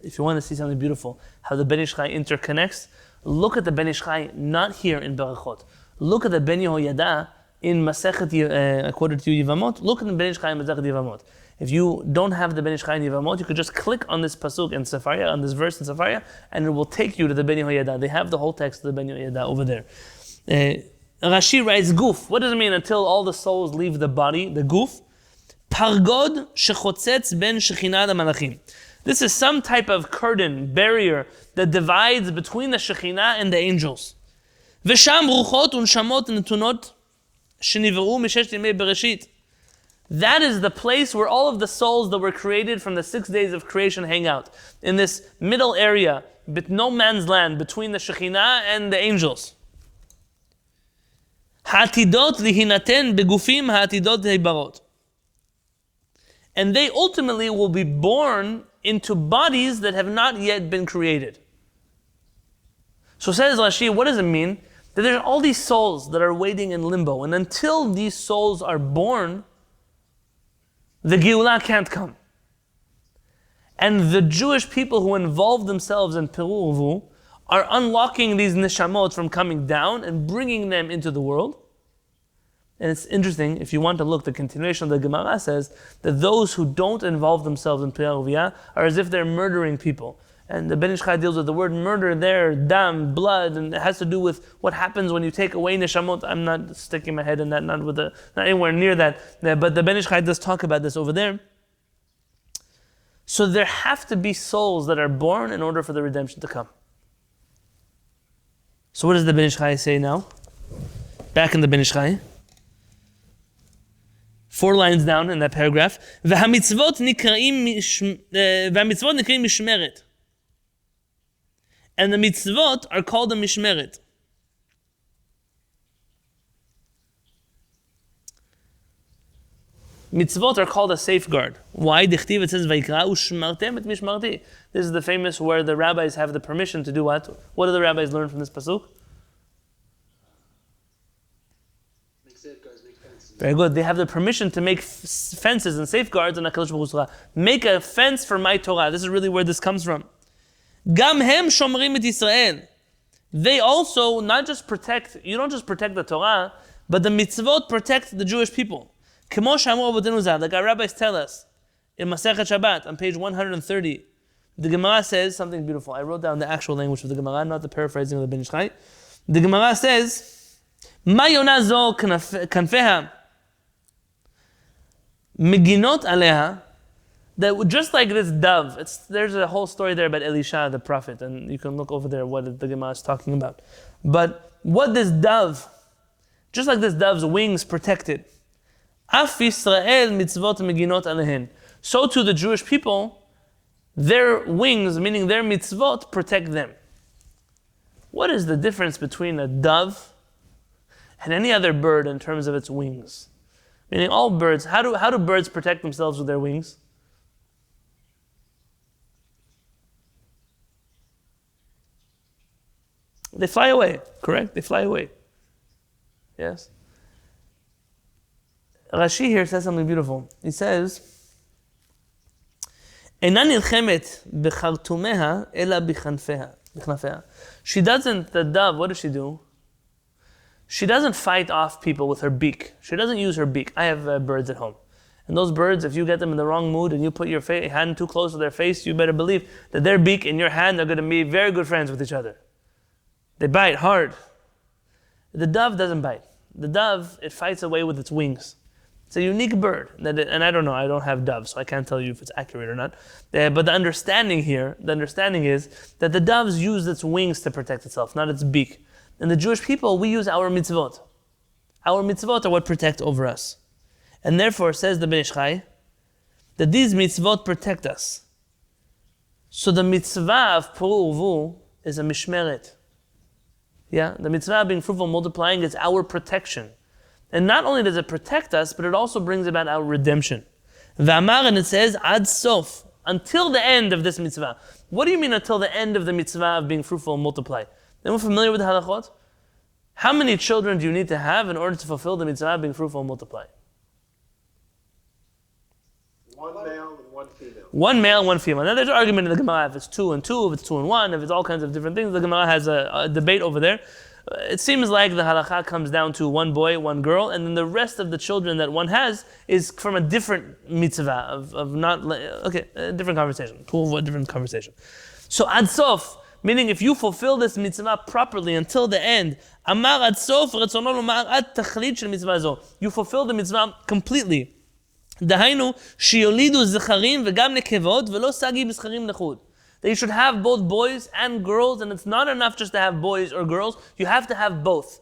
If you want to see something beautiful, how the Ben Ish Chai interconnects, look at the Ben Ish Chai not here in Berachot. Look at the Ben Yehoyada in Masechet, according to Yevamot. Look at the Ben Ish Chai in Masechet Yevamot. If you don't have the Ben Ish Chai in Yevamot, you could just click on this pasuk in Sefaria, on this verse in Sefaria, and it will take you to the Ben Yehoyada. They have the whole text of the Ben Yehoyada over there. Rashi writes guf. What does it mean until all the souls leave the body, the guf? Pargod shechotzetz ben shechinah malachim. This is some type of curtain, barrier, that divides between the Shekhinah and the angels. V'sham ruchot unshamot netunot shenivru mishesh yemei bereshit. That is the place where all of the souls that were created from the 6 days of creation hang out. In this middle area, but no man's land, between the Shekhinah and the angels. Ha'atidot lihinaten begufim ha'atidot heibarot. And they ultimately will be born into bodies that have not yet been created. So says Rashi, what does it mean? That there are all these souls that are waiting in limbo, and until these souls are born, the Geulah can't come. And the Jewish people who involve themselves in Peru Uvu are unlocking these neshamot from coming down and bringing them into the world. And it's interesting, if you want to look, the continuation of the Gemara says that those who don't involve themselves in Priya Uviyah are as if they're murdering people. And the Ben Ish Chai deals with the word murder there, dam, blood, and it has to do with what happens when you take away neshamot. I'm not sticking my head in that, not anywhere near that. But the Ben Ish Chai does talk about this over there. So there have to be souls that are born in order for the redemption to come. So what does the Ben Ish Chai say now? Back in the Ben Ish Chai. 4 lines down in that paragraph. והמצוות נקראים משמרת. And the mitzvot are called a mishmeret. Mitzvot are called a safeguard. Why? Dichtiv, it says, Vayikra u'shmartem et mishmarti. This is the famous where the rabbis have the permission to do what? What do the rabbis learn from this pasuk? Very good. They have the permission to make fences and safeguards on HaKadosh Baruch Hu. Make a fence for my Torah. This is really where this comes from. Gam hem shomrim et Yisrael. They also not just protect, you don't just protect the Torah, but the mitzvot protect the Jewish people. Kemo shamur Rabotenu Zal, like our rabbis tell us in Masechet Shabbat on page 130. The Gemara says something beautiful. I wrote down the actual language of the Gemara, not the paraphrasing of the Ben Ish Chai. The Gemara says, מה יונה זו כנפיה מגינות עליה, that just like this dove, there's a whole story there about Elisha, the prophet, and you can look over there what the Gemara is talking about. But what this dove, just like this dove's wings protected, Af Yisrael mitzvot meginot alehen. So too the Jewish people, their wings, meaning their mitzvot, protect them. What is the difference between a dove and any other bird in terms of its wings? Meaning all birds, how do birds protect themselves with their wings? They fly away, correct? They fly away. Yes? Rashi here says something beautiful. He says, "Eina nilchemet b'chartumeha ela b'knafeha." She doesn't, the dove, what does she do? She doesn't fight off people with her beak. She doesn't use her beak. I have birds at home. And those birds, if you get them in the wrong mood and you put your hand too close to their face, you better believe that their beak and your hand are going to be very good friends with each other. They bite hard. The dove doesn't bite. The dove, it fights away with its wings. It's a unique bird. And I don't know, I don't have doves, so I can't tell you if it's accurate or not. But the understanding is that the doves use its wings to protect itself, not its beak. And the Jewish people, we use our mitzvot. Our mitzvot are what protect over us. And therefore, says the Ben Ish Chai, that these mitzvot protect us. So the mitzvah of Puru Uvu is a mishmeret. Yeah, the mitzvah of being fruitful, multiplying is our protection. And not only does it protect us, but it also brings about our redemption. V'amar, and it says, ad sof, until the end of this mitzvah. What do you mean until the end of the mitzvah of being fruitful and multiply? Anyone familiar with the halachot? How many children do you need to have in order to fulfill the mitzvah of being fruitful and multiply? One male and one female. One male and one female. Now there's an argument in the Gemara if it's 2 and 2, if it's 2 and 1, if it's all kinds of different things. The Gemara has a debate over there. It seems like the halakha comes down to one boy, one girl, and then the rest of the children that one has is from a different mitzvah of not, okay, a different conversation. Cool, a different conversation. So ad sof, meaning if you fulfill this mitzvah properly until the end, amar ad sof, ratzono lomar ad tachlit shel mitzvah zo. You fulfill the mitzvah completely. דהיינו, שיולידו זכרים וגם נקבות ולא סגי בזכרים לחוד. That you should have both boys and girls, and it's not enough just to have boys or girls, you have to have both.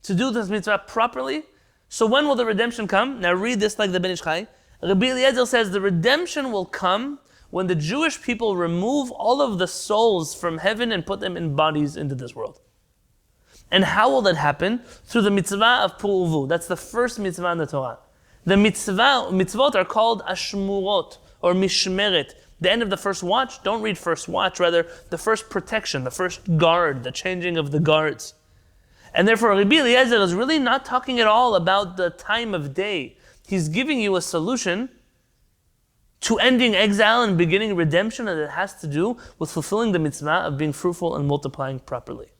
To do this mitzvah properly, so when will the redemption come? Now read this like the Ben Ish Chai. Rabbi Eliezer says the redemption will come when the Jewish people remove all of the souls from heaven and put them in bodies into this world. And how will that happen? Through the mitzvah of Puru Uvu. That's the first mitzvah in the Torah. The mitzvot are called ashmurot or mishmeret. The end of the first watch, don't read first watch, rather the first protection, the first guard, the changing of the guards. And therefore Rabbi Eliezer is really not talking at all about the time of day. He's giving you a solution to ending exile and beginning redemption, and it has to do with fulfilling the mitzvah of being fruitful and multiplying properly.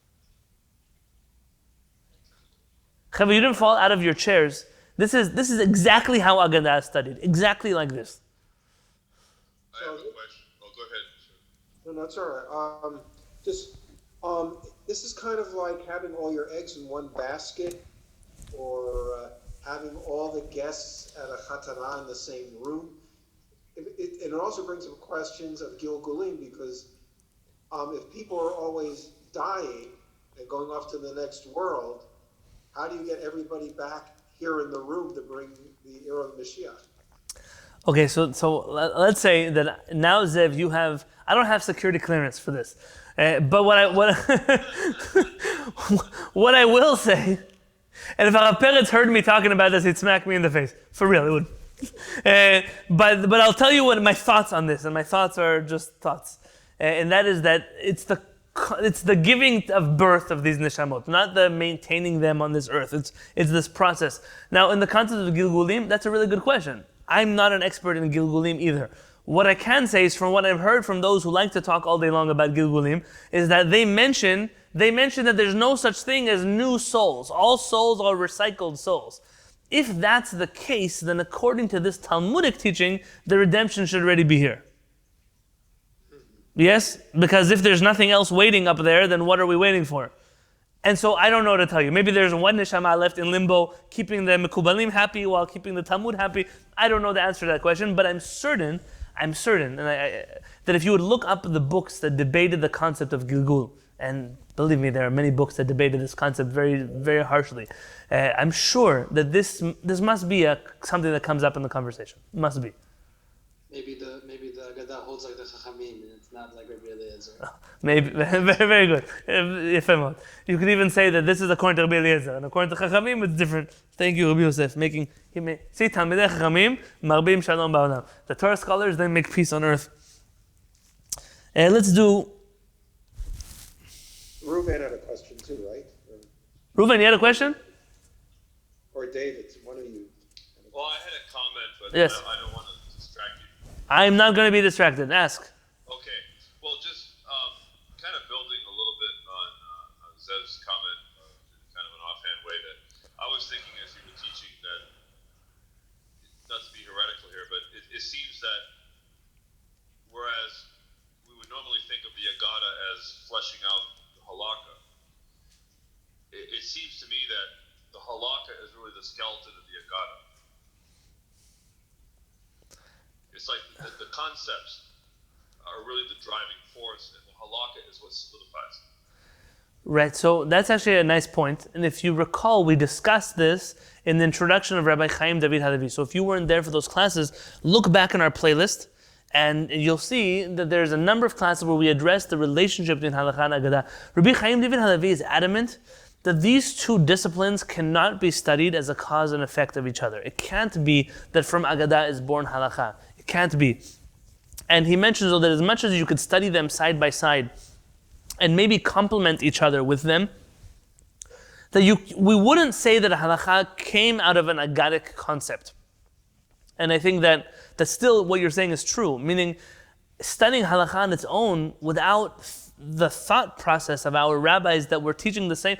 Chavah, you didn't fall out of your chairs. This is exactly how Aggadah is studied. Exactly like this. I have a question. Oh, go ahead. No, that's all right. This is kind of like having all your eggs in one basket, or having all the guests at a chatanah in the same room. And it also brings up questions of Gilgulim, because if people are always dying and going off to the next world, how do you get everybody back here in the room to bring the era of Mashiach? Okay, so let's say that now, Zev, you have, I don't have security clearance for this, but what what I will say, and if Arav Peretz heard me talking about this, he'd smack me in the face. For real, it would. But I'll tell you what my thoughts on this, and my thoughts are just thoughts, and that is that it's the giving of birth of these neshamot, not the maintaining them on this earth. It's this process. Now, in the concept of Gilgulim, that's a really good question. I'm not an expert in Gilgulim either. What I can say is, from what I've heard from those who like to talk all day long about Gilgulim, is that they mention that there's no such thing as new souls. All souls are recycled souls. If that's the case, then according to this Talmudic teaching, the redemption should already be here. Yes? Because if there's nothing else waiting up there, then what are we waiting for? And so I don't know what to tell you. Maybe there's one neshama left in limbo, keeping the Mekubalim happy while keeping the Talmud happy. I don't know the answer to that question, but I'm certain, that if you would look up the books that debated the concept of Gilgul, and believe me, there are many books that debated this concept very, very harshly. I'm sure that this must be something that comes up in the conversation. Must be. Maybe the Aggadah holds like the Chachamim, and it's not like Rabbi Eliezer. Maybe, very, very good. You could even say that this is according to Rabbi Eliezer, and according to Chachamim, it's different. Thank you, Rabbi Yosef, see, Talmidei Chachamim, marbim shalom ba'olam. The Torah scholars, they make peace on earth. Let's do... Reuven had a question too, right? Reuven, you had a question? Or David, one of you. Well, I had a comment, but Yes. I don't want to distract you. I'm not going to be distracted. Ask. Okay. Well, just kind of building a little bit on Zev's comment, in kind of an offhand way, that I was thinking as you were teaching that, not to be heretical here, but it seems that whereas we would normally think of the Aggadah as fleshing out the halakha, it seems to me that the halakha is really the skeleton of the Aggadah. It's like the concepts are really the driving force, and the halakha is what solidifies it. Right, so that's actually a nice point. And if you recall, we discussed this in the introduction of Rabbi Chaim David Halevy. So if you weren't there for those classes, look back in our playlist, and you'll see that there's a number of classes where we address the relationship between halakha and Aggadah. Rabbi Chaim David Halevy is adamant that these two disciplines cannot be studied as a cause and effect of each other. It can't be that from Aggadah is born halakha. It can't be. And he mentions that as much as you could study them side by side and maybe complement each other with them, that we wouldn't say that a halakha came out of an Aggadic concept. And I think that still what you're saying is true, meaning studying halakha on its own without the thought process of our rabbis that were teaching the same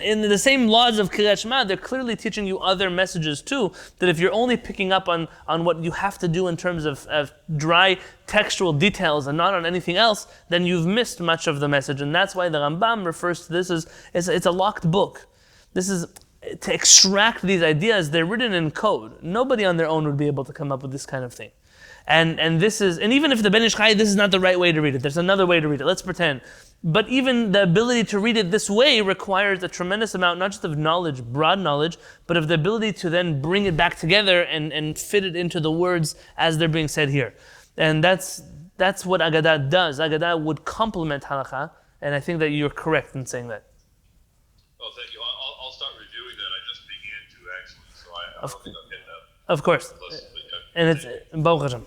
in the same laws of Kriyat Shema, they're clearly teaching you other messages too, that if you're only picking up on what you have to do in terms of dry textual details and not on anything else, then you've missed much of the message. And that's why the Rambam refers to this as it's a locked book. This is to extract these ideas. They're written in code. Nobody on their own would be able to come up with this kind of thing. And this is, and even if the Ben Ish Chai, this is not the right way to read it. There's another way to read it. Let's pretend. But even the ability to read it this way requires a tremendous amount, not just of knowledge, broad knowledge, but of the ability to then bring it back together and fit it into the words as they're being said here. And that's what Aggadah does. Aggadah would complement halakha, and I think that you're correct in saying that. Oh, thank you. I'll start reviewing that. I just began to actually, so I don't think I'll get that. Of course. And it's Baruch Hashem.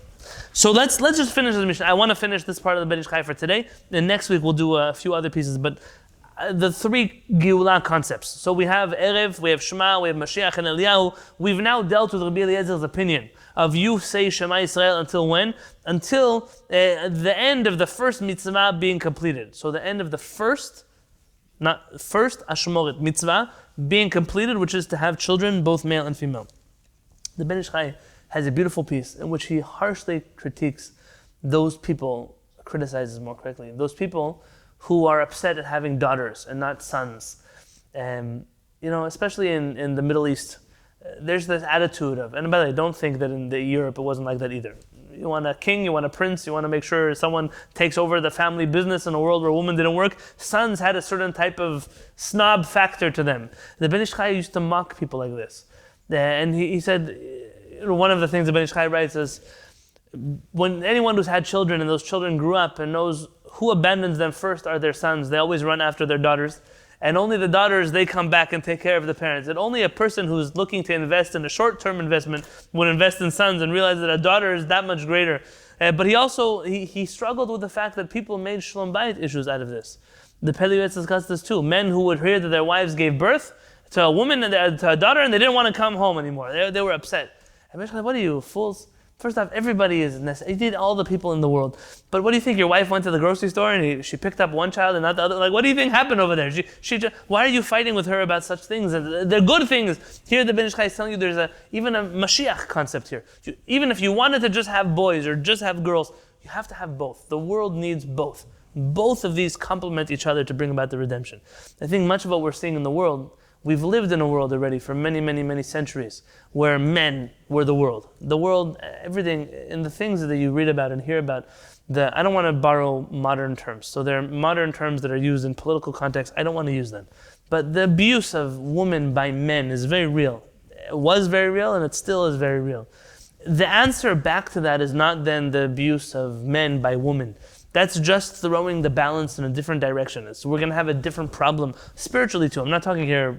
So let's just finish the Mishnah. I want to finish this part of the Ben Ish Chai for today. And next week we'll do a few other pieces. But the three Geulah concepts. So we have Erev, we have Shema, we have Mashiach and Eliyahu. We've now dealt with Rabbi Eliezer's opinion of you say Shema Yisrael until when? Until the end of the first mitzvah being completed. So the end of the first Ashmoret mitzvah being completed, which is to have children, both male and female. The Ben Ish Chai has a beautiful piece in which he harshly critiques those people, criticizes more correctly, those people who are upset at having daughters and not sons. Especially in the Middle East, there's this attitude of, and by the way, don't think that in Europe it wasn't like that either. You want a king, you want a prince, you want to make sure someone takes over the family business in a world where women didn't work. Sons had a certain type of snob factor to them. The Ben Ish Chai used to mock people like this. And he said, one of the things the Ben Ish Chai writes is, when anyone who's had children and those children grew up and knows who abandons them first are their sons, they always run after their daughters. And only the daughters, they come back and take care of the parents. And only a person who's looking to invest in a short-term investment would invest in sons and realize that a daughter is that much greater. But he also, he struggled with the fact that people made Shalom Bayit issues out of this. The Pele Yoetz discussed this too. Men who would hear that their wives gave birth to a woman and to a daughter and they didn't want to come home anymore. They were upset. And Mishna, what are you, fools? First off, everybody is necessary. You need all the people in the world. But what do you think? Your wife went to the grocery store and she picked up one child and not the other? Like, what do you think happened over there? Why are you fighting with her about such things? They're good things. Here the Ben Ish Chai is telling you there's even a Mashiach concept here. Even if you wanted to just have boys or just have girls, you have to have both. The world needs both. Both of these complement each other to bring about the redemption. I think much of what we're seeing in the world, we've lived in a world already for many, many, many centuries where men were the world. The world, everything, in the things that you read about and hear about, I don't want to borrow modern terms. So there are modern terms that are used in political context. I don't want to use them. But the abuse of women by men is very real. It was very real and it still is very real. The answer back to that is not then the abuse of men by women. That's just throwing the balance in a different direction. So we're going to have a different problem spiritually too. I'm not talking here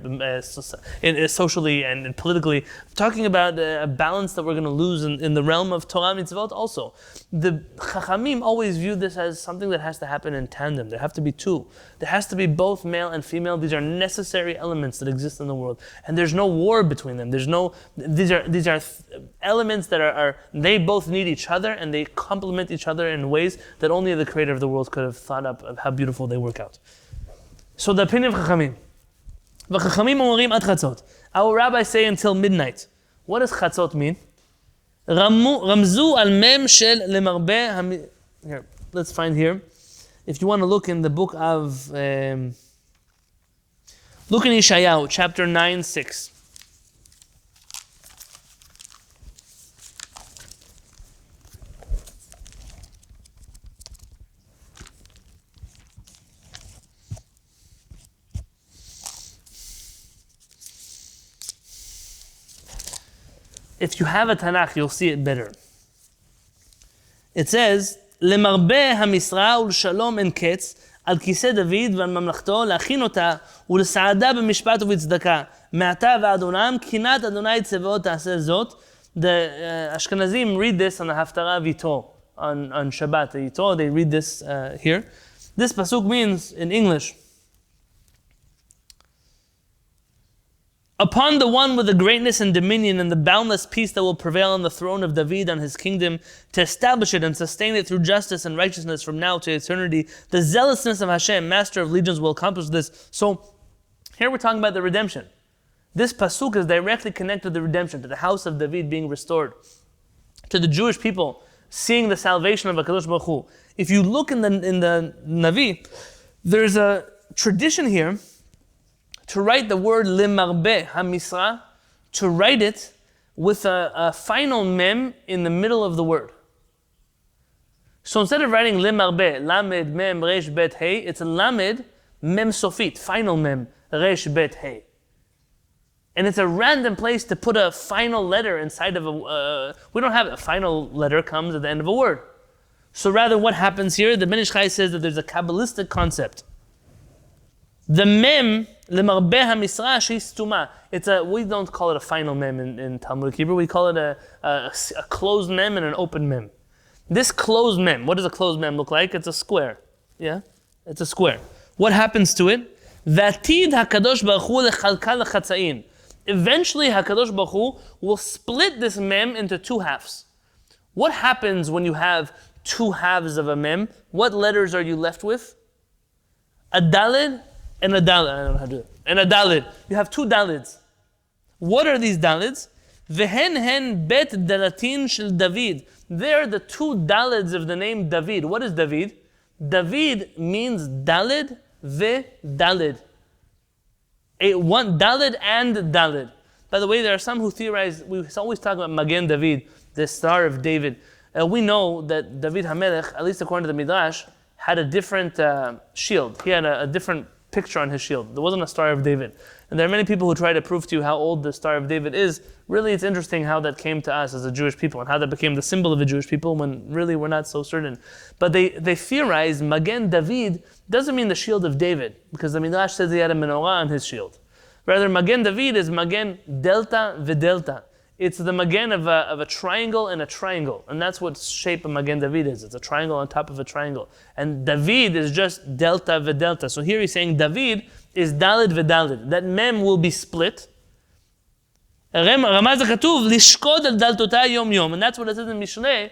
socially and politically. I'm talking about a balance that we're going to lose in the realm of Torah mitzvot also. The Chachamim always view this as something that has to happen in tandem. There have to be two. There has to be both male and female. These are necessary elements that exist in the world. And there's no war between them. These are elements that they both need each other and they complement each other in ways that only the creator of the world could have thought up of how beautiful they work out. So the opinion of Chachamim. V'Chachamim omerim ad chatzot. Our rabbis say until midnight. What does chatzot mean? Ramzu al mem shel lemarbe. Here, let's find here. If you want to look in the book of, look in Yeshayahu, chapter 9:6. If you have a Tanakh, you'll see it better. It says, "Lemarbe hamisra ulshalom en ketz al kiseh David ועל ממלכתו להכין אותה ולסעדה במשפט ובצדקה מעתה ועד עולם קנאת אדוני צבאות תעשה זאת." The Ashkenazim read this on the Haftarah Vito on Shabbat. They read this here. This pasuk means in English, upon the one with the greatness and dominion and the boundless peace that will prevail on the throne of David on his kingdom, to establish it and sustain it through justice and righteousness from now to eternity, the zealousness of Hashem, master of legions, will accomplish this. So here we're talking about the redemption. This pasuk is directly connected to the redemption, to the house of David being restored, to the Jewish people seeing the salvation of HaKadosh Baruch Hu. If you look in the Navi, there's a tradition here to write the word lemarbe hamisra, to write it with a final mem in the middle of the word. So instead of writing lemarbe, lamed, mem, resh, bet, hey, it's a lamed, mem sofit, final mem, resh, bet, hey. And it's a random place to put a final letter inside of we don't have a final letter comes at the end of a word. So rather what happens here, the Ben Ish Chai says that there's a Kabbalistic concept. The mem, lemarbe hamisra, she's stuma. We don't call it a final mem in Talmudic Hebrew. We call it a closed mem and an open mem. This closed mem, what does a closed mem look like? It's a square. Yeah? It's a square. What happens to it? Vatid HaKadosh Baruch Hu lechalka lechatzain. Eventually HaKadosh Baruch Hu will split this mem into two halves. What happens when you have two halves of a mem? What letters are you left with? A dalid and a dalid. I don't know how to do it. And a dalid. You have two dalids. What are these dalids? Vehen hen bet dalatin shel David. They're the two dalids of the name David. What is David? David means dalid ve dalid. One dalid and dalid. By the way, there are some who theorize, we always talk about Magen David, the Star of David. We know that David HaMelech, at least according to the Midrash, had a different shield. He had a different picture on his shield. There wasn't a Star of David. And there are many people who try to prove to you how old the Star of David is. Really, it's interesting how that came to us as a Jewish people and how that became the symbol of the Jewish people when really we're not so certain. But they theorize Magen David doesn't mean the shield of David, because the Midrash says he had a menorah on his shield. Rather, Magen David is Magen Delta V'Delta. It's the Magen of a triangle and a triangle. And that's what shape of Magen David is. It's a triangle on top of a triangle. And David is just Delta V'Delta. So here he's saying David is Dalid V'Dalid. That mem will be split. Ramaz HaKatuv, Lishkod al Daltotai Yom Yom. And that's what it says in Mishnah,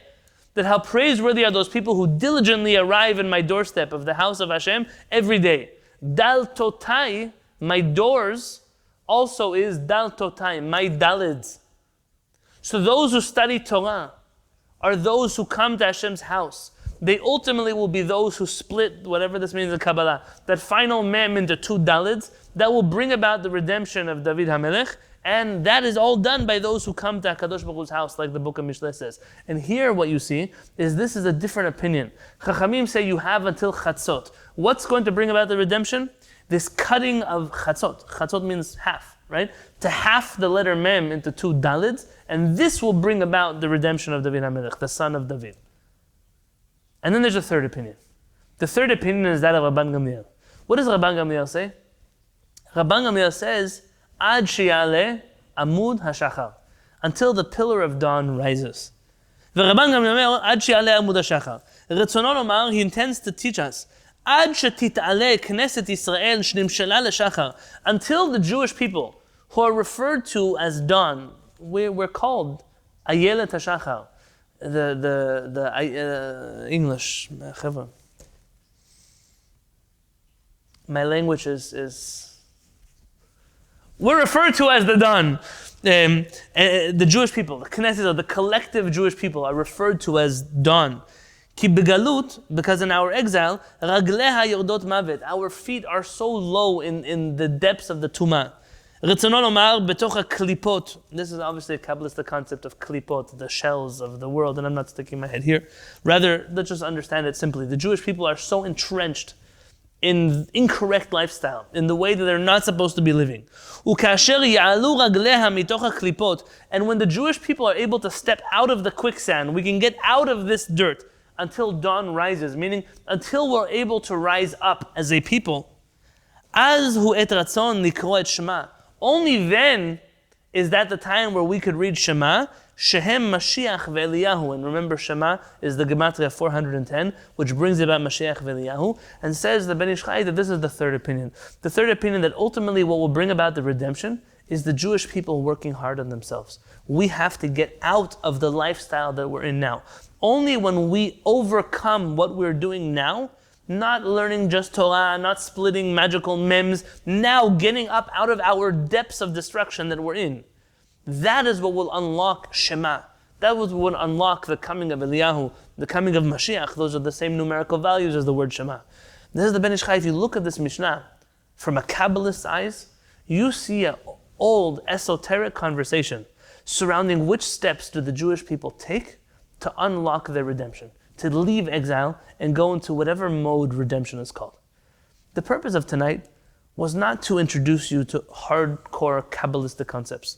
that how praiseworthy are those people who diligently arrive in my doorstep of the house of Hashem every day. Daltotai, my doors, also is Daltotai, my Dalids. So those who study Torah are those who come to Hashem's house. they ultimately will be those who split, whatever this means in Kabbalah, that final mem into two dalids, that will bring about the redemption of David HaMelech, and that is all done by those who come to HaKadosh Baruch Hu's house, like the book of Mishnah says. And here what you see is this is a different opinion. Chachamim say you have until Chatzot. What's going to bring about the redemption? This cutting of Chatzot. Chatzot means half, right? To half the letter mem into two dalids, and this will bring about the redemption of David HaMelech, the son of David. And then there's a third opinion. The third opinion is that of Rabban Gamliel. What does Rabban Gamliel say? Rabban Gamliel says, Ad sheyale amud hashachar, until the pillar of dawn rises. Rabban Gamliel, Ad sheyale amud hashachar. Retzono lomar, he intends to teach us, Ad shetitale Knesset Yisrael shnimshala leshachar, until the Jewish people, who are referred to as dawn, we're called Ayelet HaShachar, the English. My language is we're referred to as the dawn. The Jewish people, the Knesset, the collective Jewish people, are referred to as dawn. Ki begalut, because in our exile, ragleha yordot mavet, our feet are so low in the depths of the tumah. Retzono lomar betoch klipot. This is obviously a Kabbalistic concept of klipot, the shells of the world, and I'm not sticking my head here. Rather, let's just understand it simply. The Jewish people are so entrenched in incorrect lifestyle, in the way that they're not supposed to be living. Ukasher ya'alu ragleha mitoch klipot. And when the Jewish people are able to step out of the quicksand, we can get out of this dirt until dawn rises, meaning until we're able to rise up as a people. Az hu et ratzon likro et Shema. Only then is that the time where we could read Shema, Shehem Mashiach ve'Eliyahu. And remember, Shema is the Gematria 410, which brings about Mashiach ve'Eliyahu, and says the Ben Ish Chai that this is the third opinion. The third opinion that ultimately what will bring about the redemption is the Jewish people working hard on themselves. We have to get out of the lifestyle that we're in now. Only when we overcome what we're doing now, not learning just Torah, not splitting magical mems, now getting up out of our depths of destruction that we're in. That is what will unlock Shema. That was what will unlock the coming of Eliyahu, the coming of Mashiach. Those are the same numerical values as the word Shema. This is the Ben Ish Chai. If you look at this Mishnah from a Kabbalist's eyes, you see an old esoteric conversation surrounding which steps do the Jewish people take to unlock their redemption, to leave exile and go into whatever mode redemption is called. The purpose of tonight was not to introduce you to hardcore Kabbalistic concepts.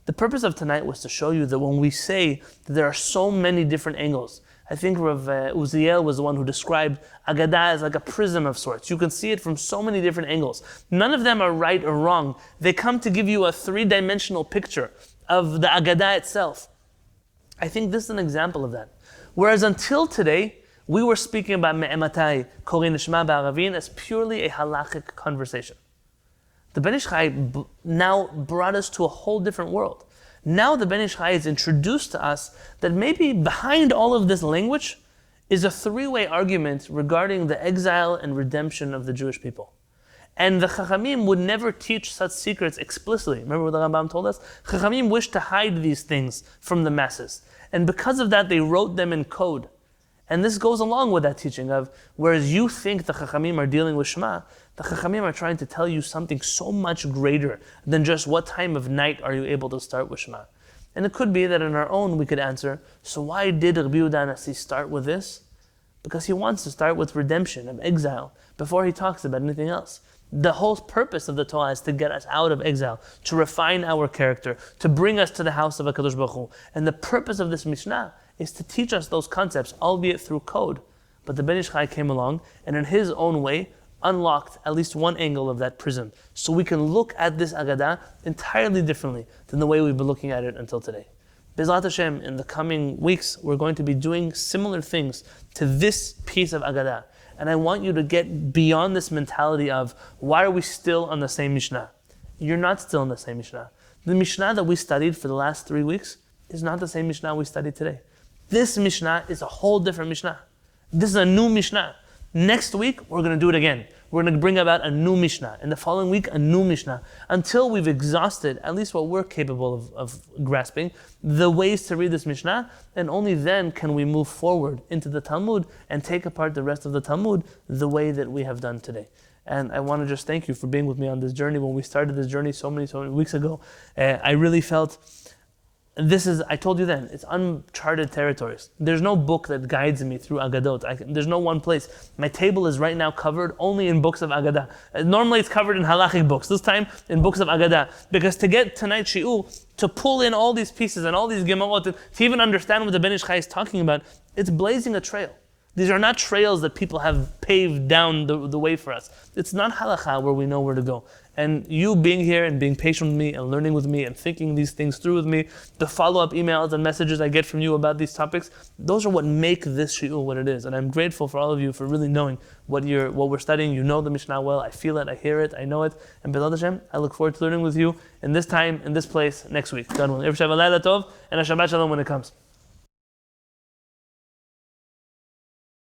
The purpose of tonight was to show you that when we say that there are so many different angles, I think Rav Uziel was the one who described Aggadah as like a prism of sorts. You can see it from so many different angles. None of them are right or wrong. They come to give you a three-dimensional picture of the Aggadah itself. I think this is an example of that. Whereas until today, we were speaking about Me'ematai, Kori Nishma Ba'aravin, as purely a halachic conversation. The Ben Ish Chai now brought us to a whole different world. Now the Ben Ish Chai has introduced to us that maybe behind all of this language is a three-way argument regarding the exile and redemption of the Jewish people. And the Chachamim would never teach such secrets explicitly. Remember what the Rambam told us? Chachamim wished to hide these things from the masses. And because of that, they wrote them in code. And this goes along with that teaching of, whereas you think the Chachamim are dealing with Shema, the Chachamim are trying to tell you something so much greater than just what time of night are you able to start with Shema. And it could be that on our own we could answer, so why did Rabbi Yehuda Nasi start with this? Because he wants to start with redemption, of exile, before he talks about anything else. The whole purpose of the Torah is to get us out of exile, to refine our character, to bring us to the house of HaKadosh Baruch Hu. And the purpose of this Mishnah is to teach us those concepts, albeit through code. But the Ben Ish Chai came along and in his own way unlocked at least one angle of that prism. So we can look at this Aggadah entirely differently than the way we've been looking at it until today. B'ezrat Hashem, in the coming weeks, we're going to be doing similar things to this piece of Aggadah. And I want you to get beyond this mentality of, why are we still on the same Mishnah? You're not still on the same Mishnah. The Mishnah that we studied for the last 3 weeks is not the same Mishnah we studied today. This Mishnah is a whole different Mishnah. This is a new Mishnah. Next week, we're going to do it again. we're going to bring about a new Mishnah. In the following week, a new Mishnah. Until we've exhausted, at least what we're capable of grasping, the ways to read this Mishnah, and only then can we move forward into the Talmud and take apart the rest of the Talmud the way that we have done today. And I want to just thank you for being with me on this journey. When we started this journey so many weeks ago, I really felt this is, I told you then, it's uncharted territories. There's no book that guides me through Aggadot. There's no one place. My table is right now covered only in books of Aggadah. Normally it's covered in halachic books. This time in books of Aggadah. Because to get tonight's shi'ur, to pull in all these pieces and all these gemarot, to even understand what the Ben Ish Chai is talking about, it's blazing a trail. These are not trails that people have paved down the way for us. It's not halakha where we know where to go. And you being here and being patient with me and learning with me and thinking these things through with me, the follow-up emails and messages I get from you about these topics, those are what make this shi'ur what it is. And I'm grateful for all of you for really knowing what we're studying. You know the Mishnah well. I feel it, I hear it, I know it. And B'ezrat Hashem, I look forward to learning with you in this time, in this place, next week. God willing. Erev Shabbat Leila Tov, and a Shabbat Shalom when it comes.